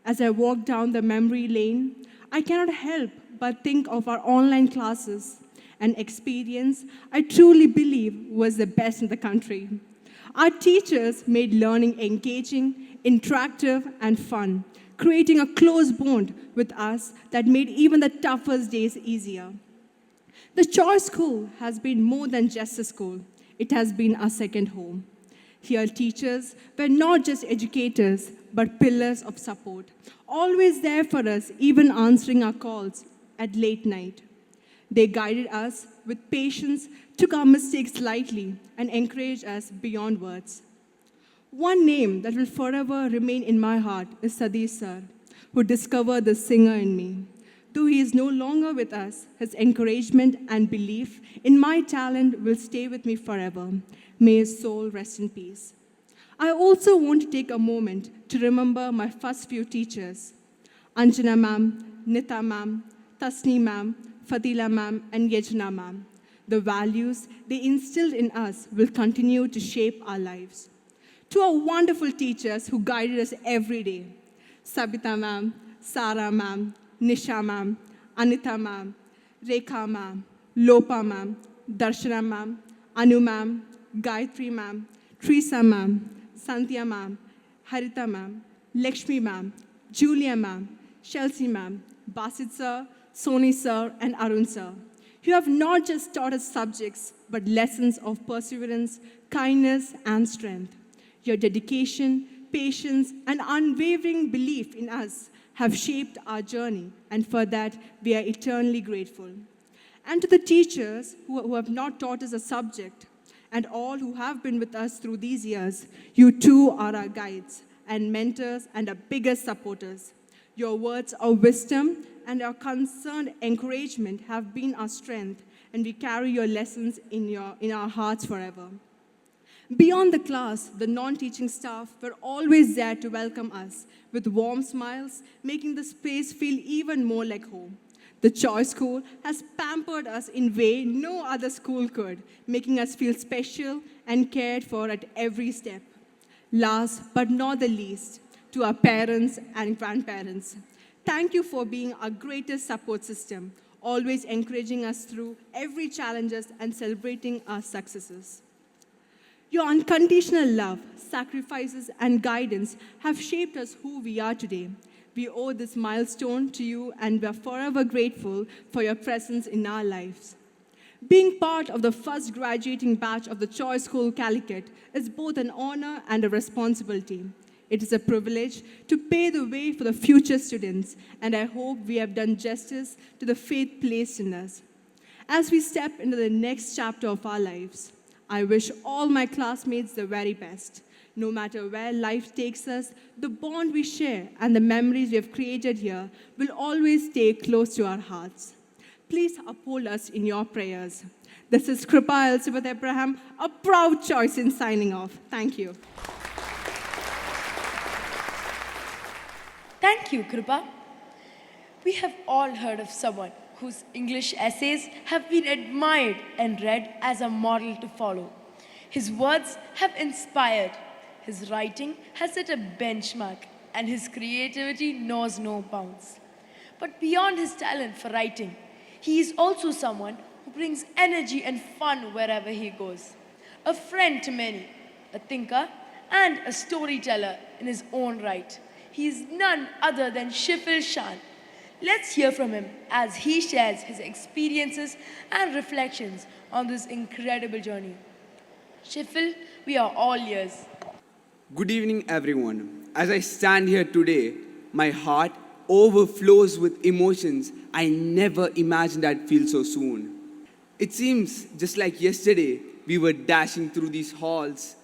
As I walk down the memory lane, I cannot help but think of our online classes, an experience I truly believe was the best in the country. Our teachers made learning engaging, interactive, and fun, creating a close bond with us that made even the toughest days easier. The Choice School has been more than just a school. It has been our second home. Here, teachers were not just educators, but pillars of support, always there for us, even answering our calls at late night. They guided us with patience, took our mistakes lightly, and encouraged us beyond words. One name that will forever remain in my heart is Sadish sir, who discovered the singer in me. Though he is no longer with us, his encouragement and belief in my talent will stay with me forever. May his soul rest in peace. I also want to take a moment to remember my first few teachers, Anjana ma'am, Nita ma'am, Tasni ma'am, Fatila ma'am, and Yejna ma'am. The values they instilled in us will continue to shape our lives. To our wonderful teachers who guided us every day, Sabita ma'am, Sara ma'am, Nisha ma'am, Anita ma'am, Rekha ma'am, Lopa ma'am, Darshana ma'am, Anu ma'am, Gayatri ma'am, Teresa ma'am, Santya ma'am, Harita ma'am, Lakshmi ma'am, Julia ma'am, Chelsea ma'am, Basit sir, Soni sir, and Arun sir. You have not just taught us subjects, but lessons of perseverance, kindness, and strength. Your dedication, patience, and unwavering belief in us have shaped our journey, and for that, we are eternally grateful. And to the teachers who have not taught us a subject, and all who have been with us through these years, you too are our guides and mentors and our biggest supporters. Your words of wisdom and our concerned encouragement have been our strength, and we carry your lessons in our hearts forever. Beyond the class, the non-teaching staff were always there to welcome us with warm smiles, making the space feel even more like home. The Choice School has pampered us in way no other school could, making us feel special and cared for at every step. Last but not the least, to our parents and grandparents, thank you for being our greatest support system, always encouraging us through every challenges and celebrating our successes. Your unconditional love, sacrifices, and guidance have shaped us who we are today. We owe this milestone to you, and we are forever grateful for your presence in our lives. Being part of the first graduating batch of the Choice School Calicut is both an honor and a responsibility. It is a privilege to pave the way for the future students, and I hope we have done justice to the faith placed in us. As we step into the next chapter of our lives, I wish all my classmates the very best. No matter where life takes us, the bond we share and the memories we have created here will always stay close to our hearts. Please uphold us in your prayers. This is Kripa Elizabeth Abraham, a proud choice in signing off. Thank you. Thank you, Kripa. We have all heard of someone whose English essays have been admired and read as a model to follow. His words have inspired, his writing has set a benchmark, and his creativity knows no bounds. But beyond his talent for writing, he is also someone who brings energy and fun wherever he goes. A friend to many, a thinker, and a storyteller in his own right. He is none other than Shifil Shan. Let's hear from him as he shares his experiences and reflections on this incredible journey. Shifil, we are all ears. Good evening, everyone. As I stand here today, my heart overflows with emotions I never imagined I'd feel so soon. It seems just like yesterday, we were dashing through these halls,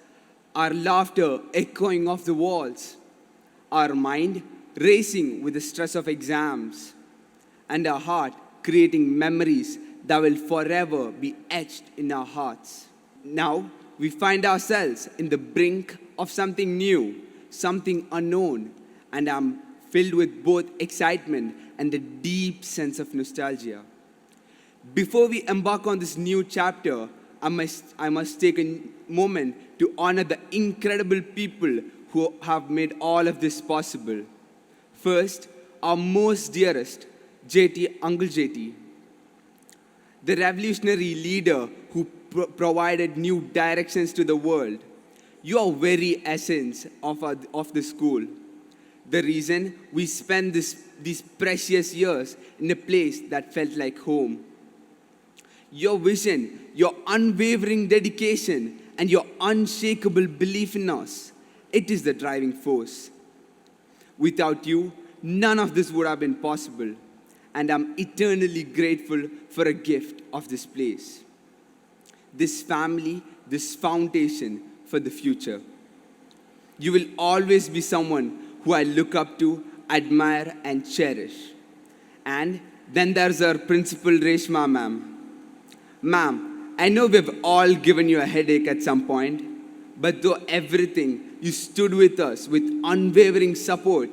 our laughter echoing off the walls, our mind racing with the stress of exams, and our heart creating memories that will forever be etched in our hearts. Now, we find ourselves in the brink of something new, something unknown, and I'm filled with both excitement and a deep sense of nostalgia. Before we embark on this new chapter, I must take a moment to honor the incredible people who have made all of this possible. First, our most dearest, Uncle JT, the revolutionary leader who provided new directions to the world. You are very essence of the school. The reason we spend these precious years in a place that felt like home. Your vision, your unwavering dedication, and your unshakable belief in us, it is the driving force. Without you, none of this would have been possible. And I'm eternally grateful for a gift of this place, this family, this foundation for the future. You will always be someone who I look up to, admire, and cherish. And then there's our principal, Reshma ma'am. Ma'am, I know we've all given you a headache at some point, but though everything, you stood with us with unwavering support.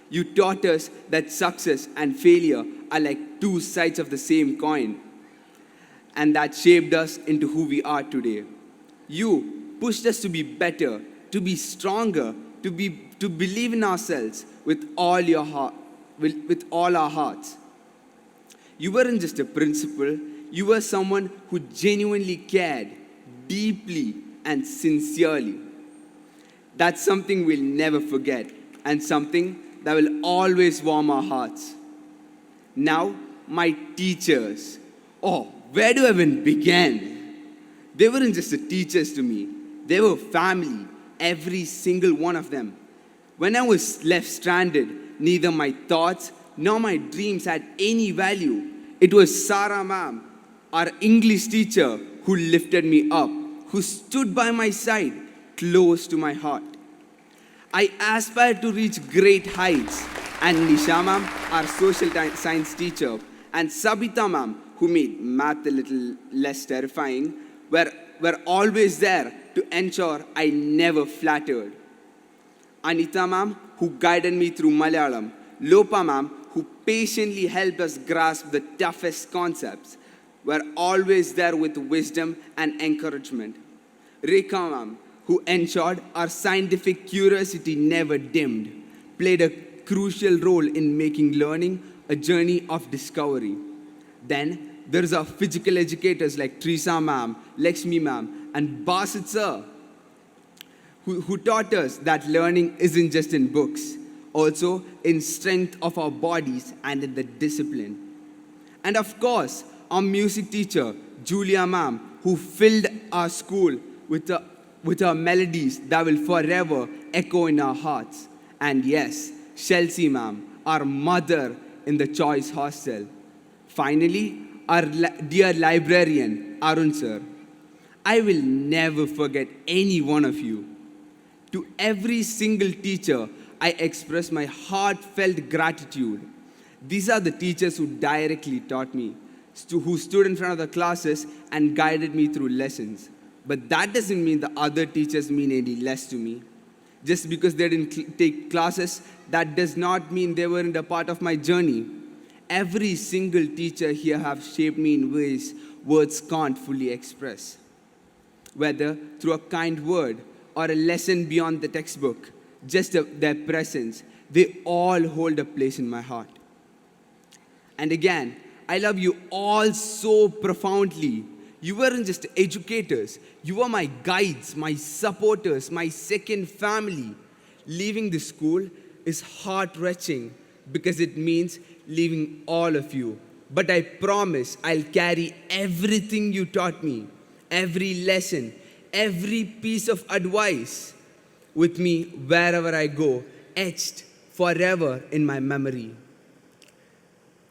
You taught us that success and failure are like two sides of the same coin. And that shaped us into who we are today. You pushed us to be better, to be stronger, to believe in ourselves with all your heart, with all our hearts. You weren't just a principal, you were someone who genuinely cared, deeply and sincerely. That's something we'll never forget, and something that will always warm our hearts. Now, my teachers. Oh, where do I even begin? They weren't just the teachers to me. They were family, every single one of them. When I was left stranded, neither my thoughts nor my dreams had any value. It was Sarah ma'am, our English teacher, who lifted me up, who stood by my side, close to my heart. I aspired to reach great heights, and Nisha ma'am, our social science teacher, and Sabita ma'am, who made math a little less terrifying, were always there to ensure I never flattered. Anita ma'am, who guided me through Malayalam, Lopa ma'am, who patiently helped us grasp the toughest concepts, were always there with wisdom and encouragement. Rekha ma'am, who ensured our scientific curiosity never dimmed, played a crucial role in making learning a journey of discovery. Then there's our physical educators like Teresa ma'am, Lakshmi ma'am, and Basit sir, who taught us that learning isn't just in books, also in strength of our bodies and in the discipline. And of course, our music teacher, Julia ma'am, who filled our school with her melodies that will forever echo in our hearts. And yes, Chelsea ma'am, our mother in the Choice Hostel. Finally, our dear librarian, Arun sir. I will never forget any one of you. To every single teacher, I express my heartfelt gratitude. These are the teachers who directly taught me, who stood in front of the classes and guided me through lessons. But that doesn't mean the other teachers mean any less to me. Just because they didn't take classes, that does not mean they weren't a part of my journey. Every single teacher here have shaped me in ways words can't fully express. Whether through a kind word or a lesson beyond the textbook, just their presence, they all hold a place in my heart. And again, I love you all so profoundly. You weren't just educators. You were my guides, my supporters, my second family. Leaving the school is heart-wrenching because it means leaving all of you. But I promise I'll carry everything you taught me, every lesson, every piece of advice with me wherever I go, etched forever in my memory.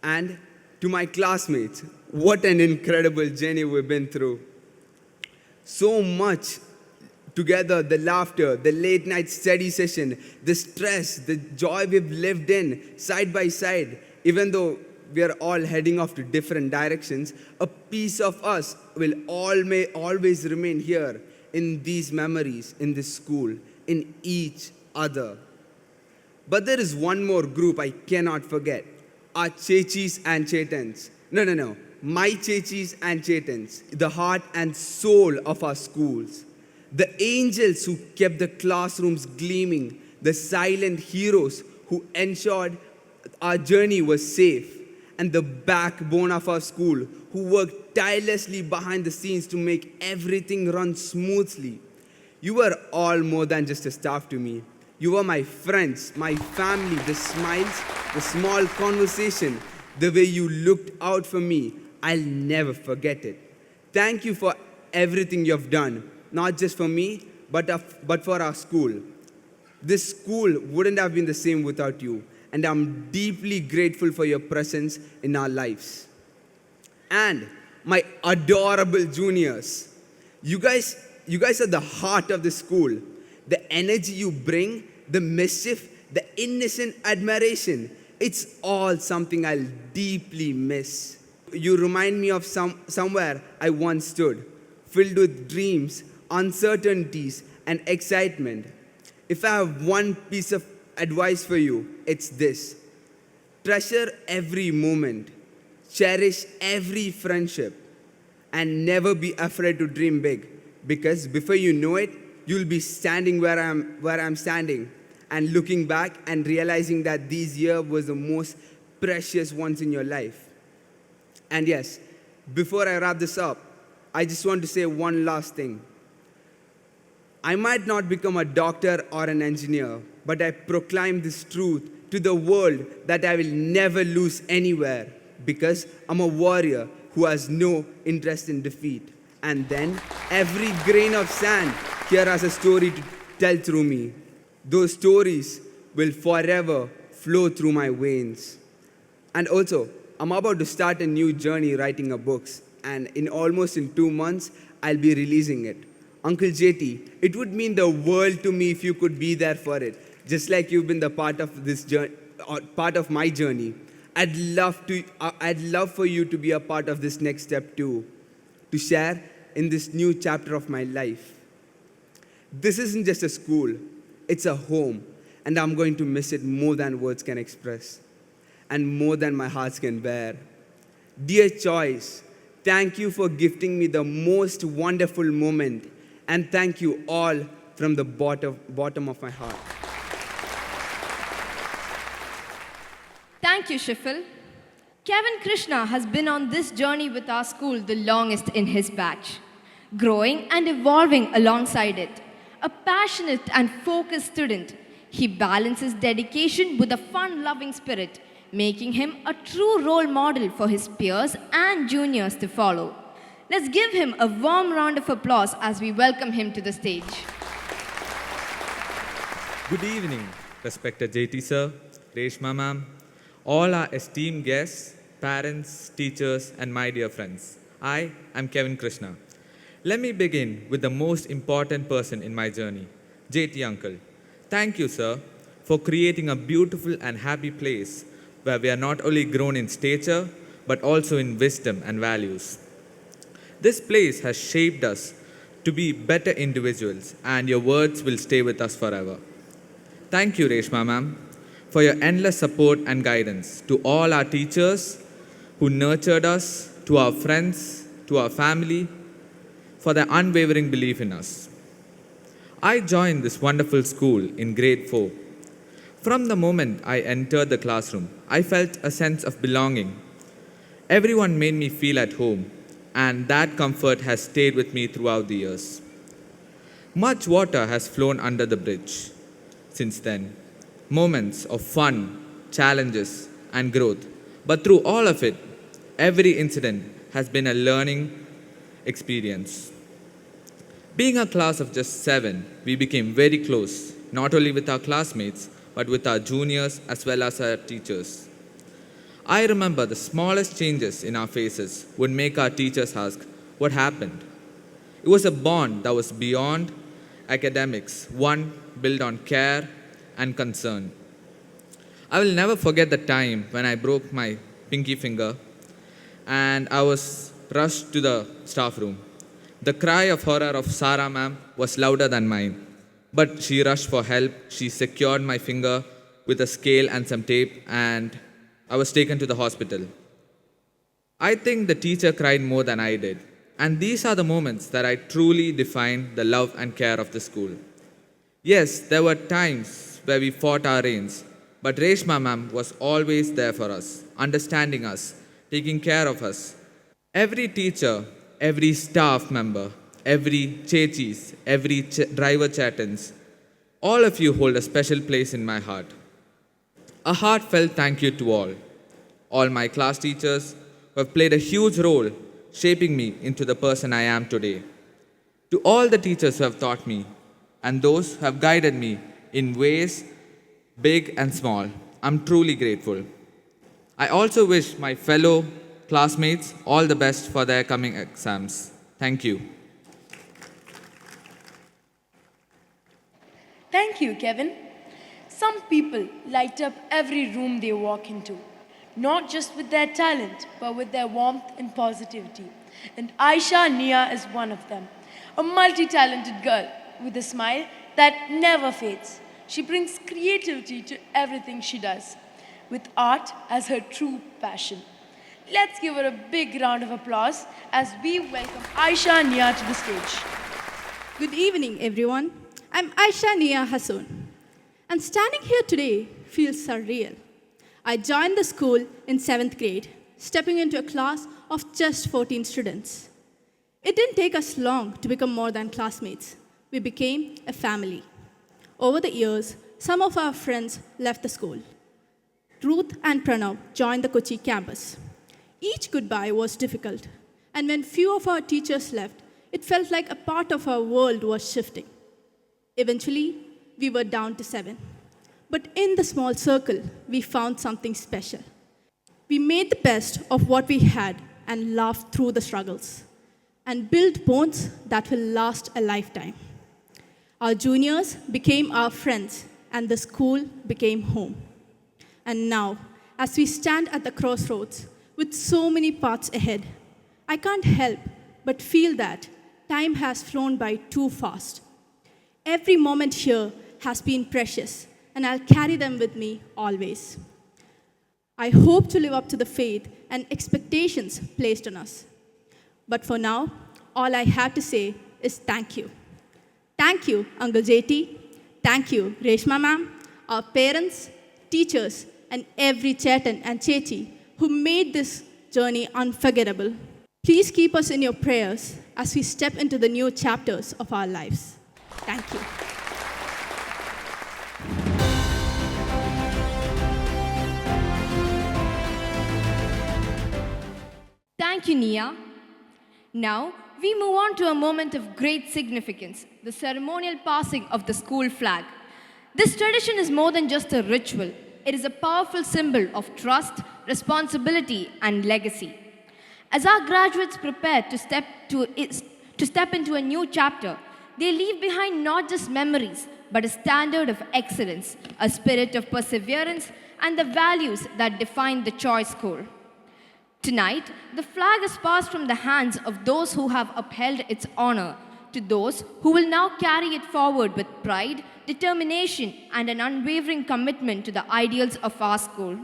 And to my classmates, what an incredible journey we've been through. So much together, the laughter, the late night study session, the stress, the joy we've lived in side by side. Even though we are all heading off to different directions, a piece of us will always remain here in these memories, in this school, in each other. But there is one more group I cannot forget. Our Chechis and Chetans. No. My Chechis and Chetans. The heart and soul of our schools. The angels who kept the classrooms gleaming. The silent heroes who ensured our journey was safe. And the backbone of our school who worked tirelessly behind the scenes to make everything run smoothly. You were all more than just a staff to me. You were my friends, my family, the smiles, the small conversation, the way you looked out for me. I'll never forget it. Thank you for everything you've done, not just for me, but for our school. This school wouldn't have been the same without you, and I'm deeply grateful for your presence in our lives. And my adorable juniors, you guys are the heart of the school. The energy you bring, the mischief, the innocent admiration, it's all something I'll deeply miss. You remind me of somewhere I once stood, filled with dreams, uncertainties, and excitement. If I have one piece of advice for you, it's this: treasure every moment, cherish every friendship, and never be afraid to dream big, because before you know it, you'll be standing where I'm standing and looking back and realizing that these years was the most precious ones in your life. And yes, before I wrap this up, I just want to say one last thing. I might not become a doctor or an engineer, but I proclaim this truth to the world that I will never lose anywhere, because I'm a warrior who has no interest in defeat. And then every grain of sand here has a story to tell through me. Those stories will forever flow through my veins. And also, I'm about to start a new journey writing a books, and almost in 2 months, I'll be releasing it. Uncle JT, it would mean the world to me if you could be there for it, just like you've been the part of this journey, or part of my journey. I'd love for you to be a part of this next step too, to share in this new chapter of my life. This isn't just a school, it's a home, and I'm going to miss it more than words can express, and more than my heart can bear. Dear Choice, thank you for gifting me the most wonderful moment, and thank you all from the bottom of my heart. Thank you, Shifil. Kevin Krishna has been on this journey with our school the longest in his batch, growing and evolving alongside it. A passionate and focused student, he balances dedication with a fun-loving spirit, making him a true role model for his peers and juniors to follow. Let's give him a warm round of applause as we welcome him to the stage. Good evening, respected JT sir, Reshma ma'am, all our esteemed guests, parents, teachers, and my dear friends. I am Kevin Krishna. Let me begin with the most important person in my journey, JT uncle. Thank you, sir, for creating a beautiful and happy place where we are not only grown in stature, but also in wisdom and values. This place has shaped us to be better individuals, and your words will stay with us forever. Thank you, Reshma ma'am, for your endless support and guidance, to all our teachers who nurtured us, to our friends, to our family, for their unwavering belief in us. I joined this wonderful school in grade 4. From the moment I entered the classroom, I felt a sense of belonging. Everyone made me feel at home, and that comfort has stayed with me throughout the years. Much water has flown under the bridge since then. Moments of fun, challenges, and growth. But through all of it, every incident has been a learning experience. Being a class of just 7, we became very close, not only with our classmates, but with our juniors as well as our teachers. I remember the smallest changes in our faces would make our teachers ask, what happened? It was a bond that was beyond academics, one built on care and concern. I will never forget the time when I broke my pinky finger and I was rushed to the staff room. The cry of horror of Sarah ma'am was louder than mine, but she rushed for help. She secured my finger with a scale and some tape, and I was taken to the hospital. I think the teacher cried more than I did, and these are the moments that I truly define the love and care of the school. Yes, there were times where we fought our reins, but Reshma ma'am was always there for us, understanding us, taking care of us. Every teacher, every staff member, every chechis, every driver chatins, all of you hold a special place in my heart. A heartfelt thank you to all my class teachers who have played a huge role shaping me into the person I am today. To all the teachers who have taught me and those who have guided me in ways big and small. I'm truly grateful. I also wish my fellow classmates all the best for their coming exams. Thank you. Thank you, Kevin. Some people light up every room they walk into, not just with their talent, but with their warmth and positivity. And Aisha Nia is one of them, a multi-talented girl with a smile that never fades. She brings creativity to everything she does, with art as her true passion. Let's give her a big round of applause as we welcome Aisha Nia to the stage. Good evening, everyone. I'm Aisha Nia Hassoun, and standing here today feels surreal. I joined the school in 7th grade, stepping into a class of just 14 students. It didn't take us long to become more than classmates. We became a family. Over the years, some of our friends left the school. Ruth and Pranav joined the Kochi campus. Each goodbye was difficult, and when few of our teachers left, it felt like a part of our world was shifting. Eventually, we were down to 7. But in the small circle, we found something special. We made the best of what we had and laughed through the struggles and built bonds that will last a lifetime. Our juniors became our friends, and the school became home. And now, as we stand at the crossroads with so many paths ahead, I can't help but feel that time has flown by too fast. Every moment here has been precious, and I'll carry them with me always. I hope to live up to the faith and expectations placed on us. But for now, all I have to say is thank you. Thank you, Uncle JT. Thank you, Reshma ma'am, our parents, teachers, and every Chetan and Chechi who made this journey unforgettable. Please keep us in your prayers as we step into the new chapters of our lives. Thank you. Thank you, Nia. Now, we move on to a moment of great significance, the ceremonial passing of the school flag. This tradition is more than just a ritual. It is a powerful symbol of trust, responsibility, and legacy. As our graduates prepare to step into a new chapter, they leave behind not just memories, but a standard of excellence, a spirit of perseverance, and the values that define the Choice School. Tonight, the flag is passed from the hands of those who have upheld its honor to those who will now carry it forward with pride, determination, and an unwavering commitment to the ideals of our school.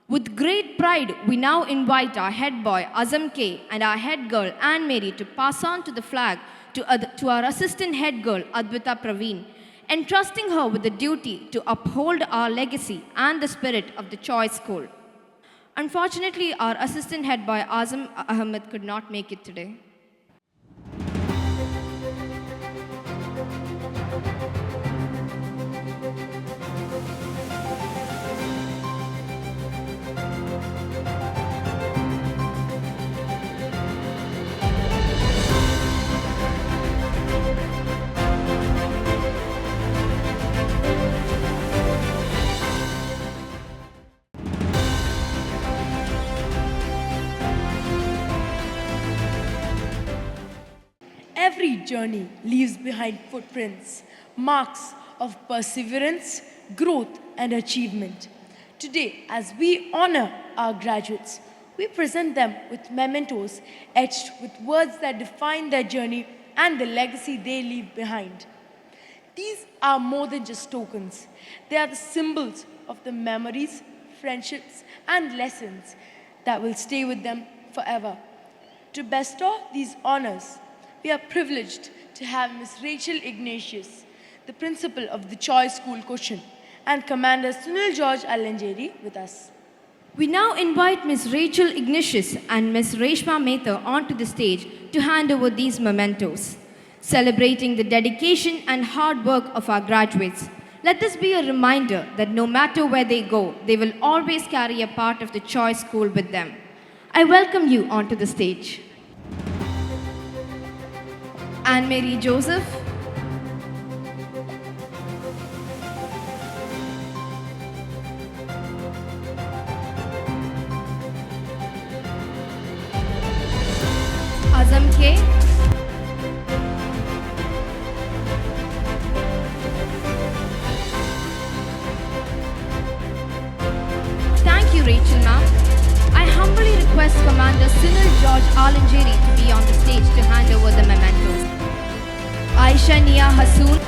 With great pride, we now invite our head boy Azam K and our head girl Anne Mary to pass on to the flag to our assistant head girl Advita Praveen, entrusting her with the duty to uphold our legacy and the spirit of the Choice School. Unfortunately, our assistant head boy Azam Ahmed could not make it today. Every journey leaves behind footprints, marks of perseverance, growth, and achievement. Today, as we honor our graduates, we present them with mementos etched with words that define their journey and the legacy they leave behind. These are more than just tokens. They are the symbols of the memories, friendships, and lessons that will stay with them forever. To bestow these honors, we are privileged to have Ms. Rachel Ignatius, the principal of the Choice School, Cochin, and Commander Sunil George Alanjeri with us. We now invite Ms. Rachel Ignatius and Ms. Reshma Mehta onto the stage to hand over these mementos. Celebrating the dedication and hard work of our graduates, let this be a reminder that no matter where they go, they will always carry a part of the Choice School with them. I welcome you onto the stage. Anne-Marie Joseph, Azam K. Thank you, Rachel ma'am. I humbly request Commander Sunil George Alanjeri to be on the stage to hand over the mementos. Aisha Nia Hasoon.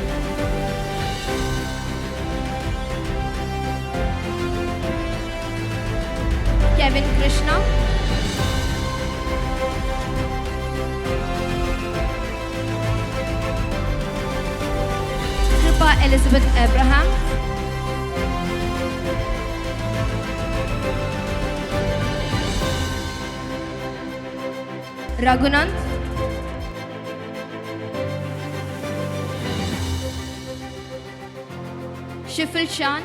Kevin Krishna. Kripa Elizabeth Abraham. Raghunanth. Shifil Shan.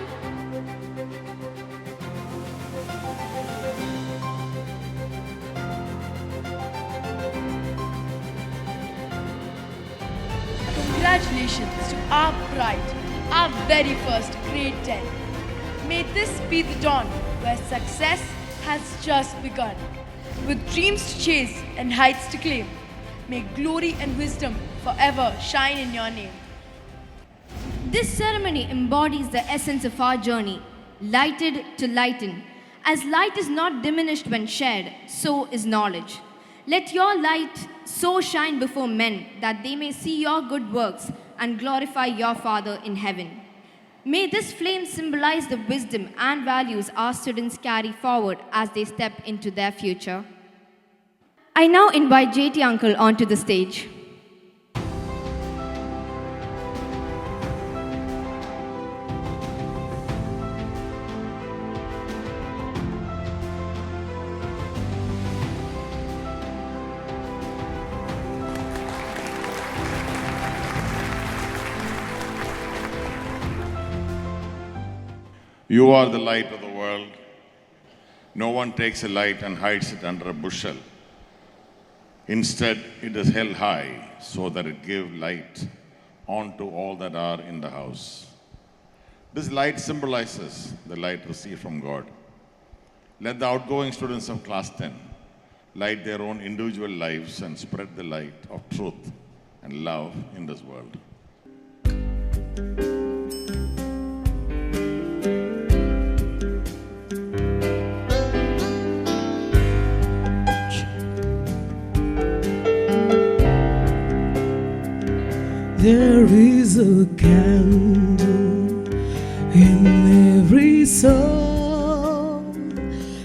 Congratulations to our pride, our very first grade 10. May this be the dawn where success has just begun. With dreams to chase and heights to claim, may glory and wisdom forever shine in your name. This ceremony embodies the essence of our journey, lighted to lighten. As light is not diminished when shared, so is knowledge. Let your light so shine before men that they may see your good works and glorify your Father in heaven. May this flame symbolize the wisdom and values our students carry forward as they step into their future. I now invite JT Uncle onto the stage. You are the light of the world. No one takes a light and hides it under a bushel. Instead, it is held high so that it gives light onto all that are in the house. This light symbolizes the light received from God. Let the outgoing students of class 10 light their own individual lives and spread the light of truth and love in this world. There is a candle in every soul,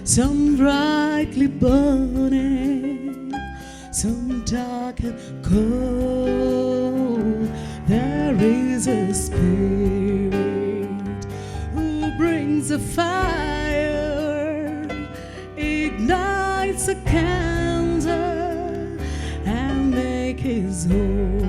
some brightly burning, some dark and cold. There is a spirit who brings a fire, ignites a candle, and makes his home.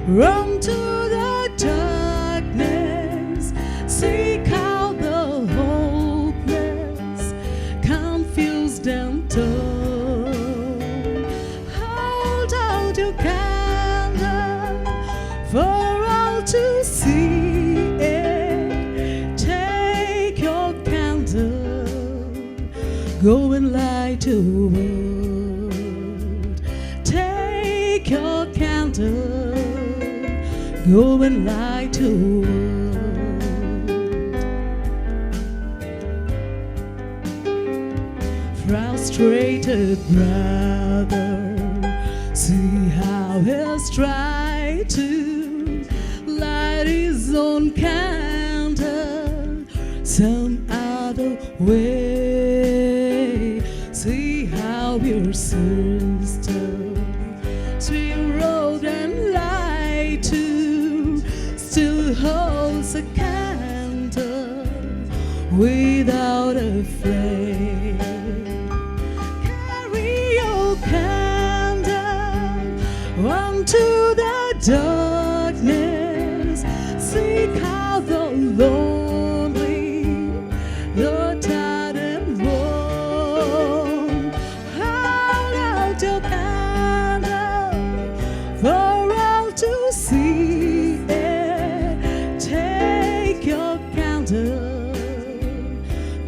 Run to the darkness, seek out the hopeless, confused and torn. Hold out your candle for all to see it. Take your candle, go and light the world. Take your candle, go and light the world. Frustrated brother, see how he's tried to light his own candle some other way. See how your sister she wrote and lied to still holds a candle without a flame. Carry your candle onto the darkness. Seek out the lonely, the tired and worn. Hold out your candle for all to see it. Take your candle,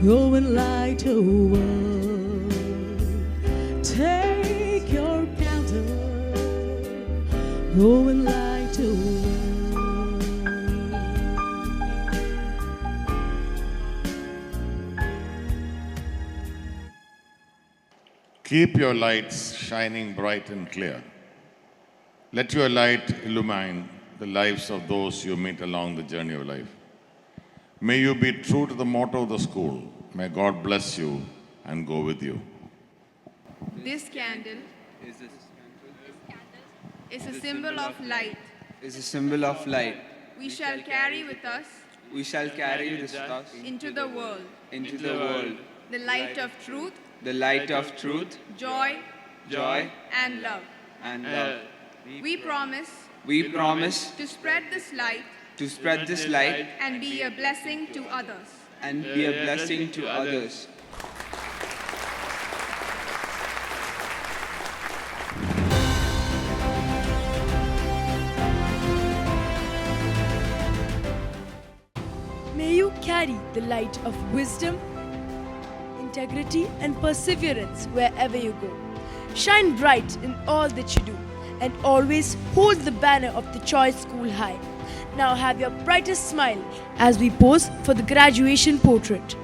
go and light a world. Take your candle, go and light a world. Keep your lights shining bright and clear. Let your light illumine the lives of those you meet along the journey of life. May you be true to the motto of the school. May God bless you and go with you. This candle is a symbol of light. Is a symbol of light. We shall carry with us We shall carry this us into the world into the world. the light of truth, The light of truth, joy, joy, and love. and love. We promise We promise to spread this light to spread this light and be a blessing to others. and be a blessing to others. May you carry the light of wisdom, integrity, and perseverance wherever you go. Shine bright in all that you do, and always hold the banner of the Choice School high. Now have your brightest smile as we pose for the graduation portrait.